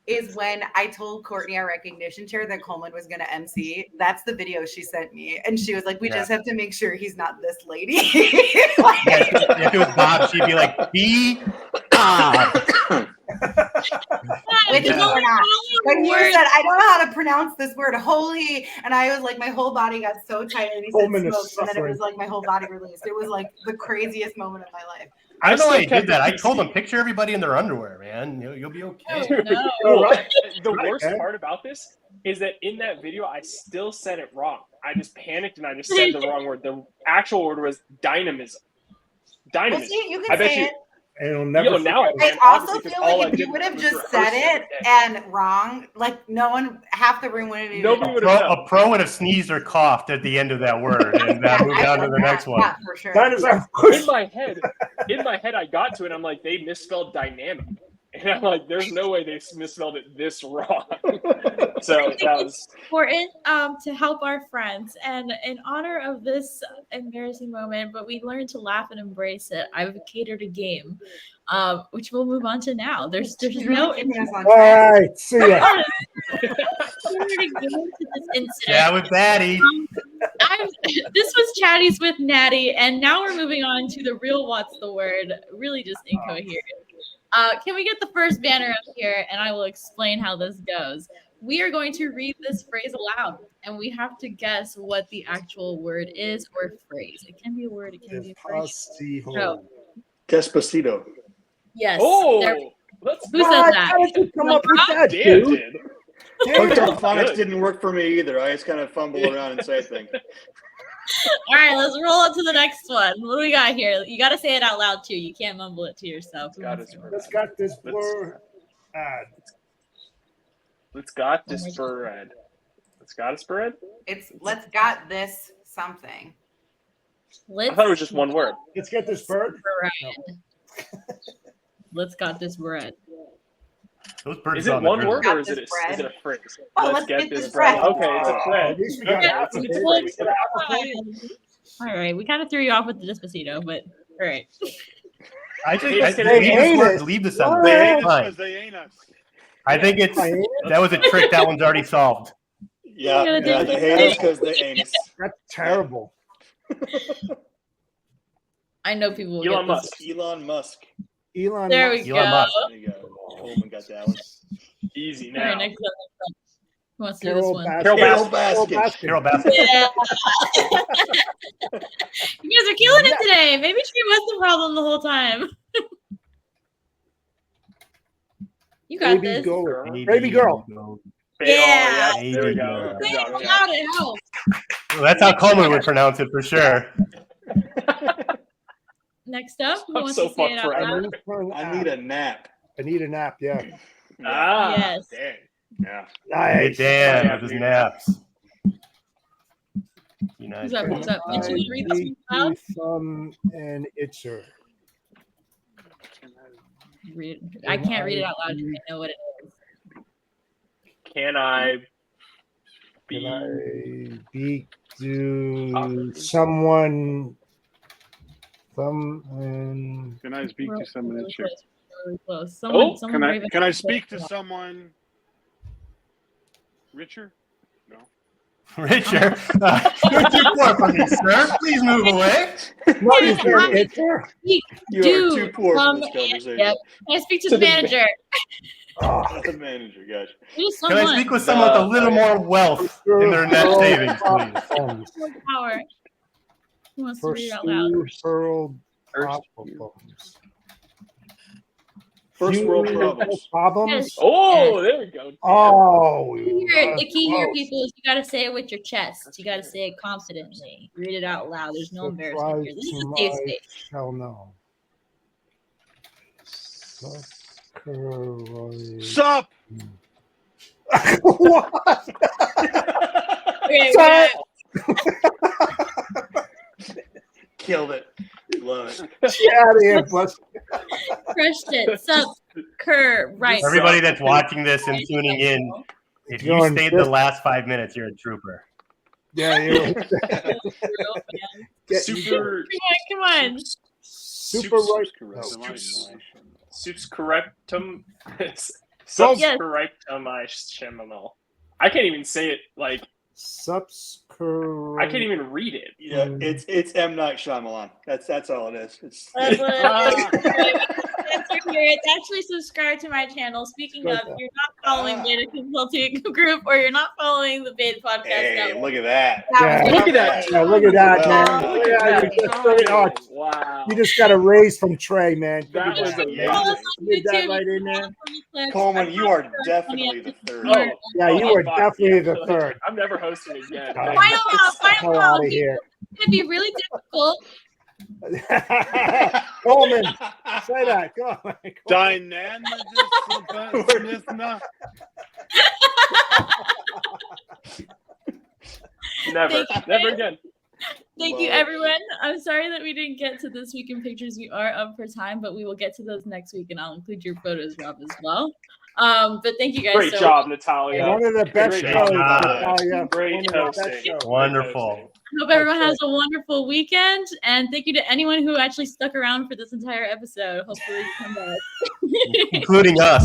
Is when I told Courtney, our recognition chair, that Coleman was going to MC. That's the video she sent me. And she was like, we just have to make sure he's not this lady. If it was Bob, she'd be like, be Bob. Which is not. When you said, I don't know how to pronounce this word, holy. And I was like, my whole body got so tight. And he said smoke. And then it was like my whole body released. It was like the craziest moment of my life. I don't know why I did that. I told them, picture everybody in their underwear, man. You'll be okay. The worst part about this is that in that video, I still said it wrong. I just panicked and I just said the wrong word. The actual word was dynamism. Dynamism. Well, see, you can say it. And never I also feel like if you would have just said it and wrong, like half the room would have even. A pro would have sneezed or coughed at the end of that word and moved on to the next one. Yeah, for sure. In my head, I got to it. I'm like, they misspelled dynamic, and I'm like, there's no way they misspelled it this wrong. So that was important to help our friends, and in honor of this embarrassing moment, but we learned to laugh and embrace it. I've catered a game, which we'll move on to now. There's no all right, see ya. Yeah, with Natty. This was Chatties with Natty, and now we're moving on to the real what's the word. Really just incoherent. Can we get the first banner up here, and I will explain how this goes. We are going to read this phrase aloud, and we have to guess what the actual word is or phrase. It can be a word, it can be a phrase. Despacito. Yes. Oh, who said that? How did you come up with that, dude? Hotel phonics didn't work for me either. I just kind of fumble around and say things. All right, let's roll on to the next one. What do we got here? You got to say it out loud too. You can't mumble it to yourself. Let's got this word. Let's got this bread. Let's got this bread. It's let's got this something. I thought it was just one word. Let's get this bird. No. Let's got this bread. Those birds is it one word or is it a phrase? Oh, let's get this bread. Okay, it's a bread. All right, we kind of threw you off with the Despacito, but all right. I think leave this on. They ain't us. I think that was a trick. That one's already solved. Yeah, they hate us because they ain't us. That's terrible. I know people will Elon get Musk. this. Elon Musk. There we go. There you go. Coleman got that one. Easy now. All right, next up. Who wants to do Carol this one? Baskin. Carol Baskin. Yeah. You guys are killing it today. Maybe she was the problem the whole time. You got this. Baby girl. Yeah. There we go. Well, that's how Coleman would pronounce it for sure. Next up, who I'm wants so to say it out loud? I need a nap. I need a nap, yeah. Yes. Dang. Yeah. Nice. Dan with his naps. Who's up? Who's up? Did you read this one out? From an itcher. I can't read it out loud. I know what it is. Can I be to someone? Can I speak to someone? Really close. Someone can I speak to someone richer? No. Richard, you're too poor for me, sir. Please move away. What is there, itcher? You are too poor for this conversation. Yep. Can I speak to the manager? The manager, gotcha. Can I speak with someone with a little more wealth in their net savings, please? More power. Who wants to read it out loud? First world problems. Yes. Oh, there we go. Oh, the key here, people, is you got to say it with your chest. You got to say it confidently. Read it out loud. There's no embarrassment here. This is a safe space. Shall know. Sup? What? Okay, Killed it. Love it. Get out of here, bus. Crushed it. Right. Everybody that's watching this and tuning in, if you stayed the last 5 minutes, you're a trooper. Yeah, you Super. Come on. Super right. Soups correctum. Yes. Correctum. I can't even say it like. Subscribe. I can't even read it. Yeah, it's M. Night Shyamalan. That's all it is. It's It's actually subscribe to my channel. Speaking of, you're not following Beta Consulting Group or you're not following the Beta Podcast. Hey, look at that. Look at that. Yeah, look at that, man. Look at that. Wow. You just got a raise from Trey, man. That was amazing. Did that right in there. Coleman, you are definitely the third. Oh, yeah, you were definitely the third. I'm never hosting again. Final out of here. It'd be really difficult. Coleman, say that. Go on. Never again. Thank you, everyone. I'm sorry that we didn't get to this week in pictures. We are up for time, but we will get to those next week, and I'll include your photos, Rob, as well. But thank you guys. Great job, Natalia. One of the best shows, Natalia. Great hosting. Wonderful. Hope everyone has a wonderful weekend, and thank you to anyone who actually stuck around for this entire episode. Hopefully you come back. Including us.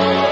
Hey!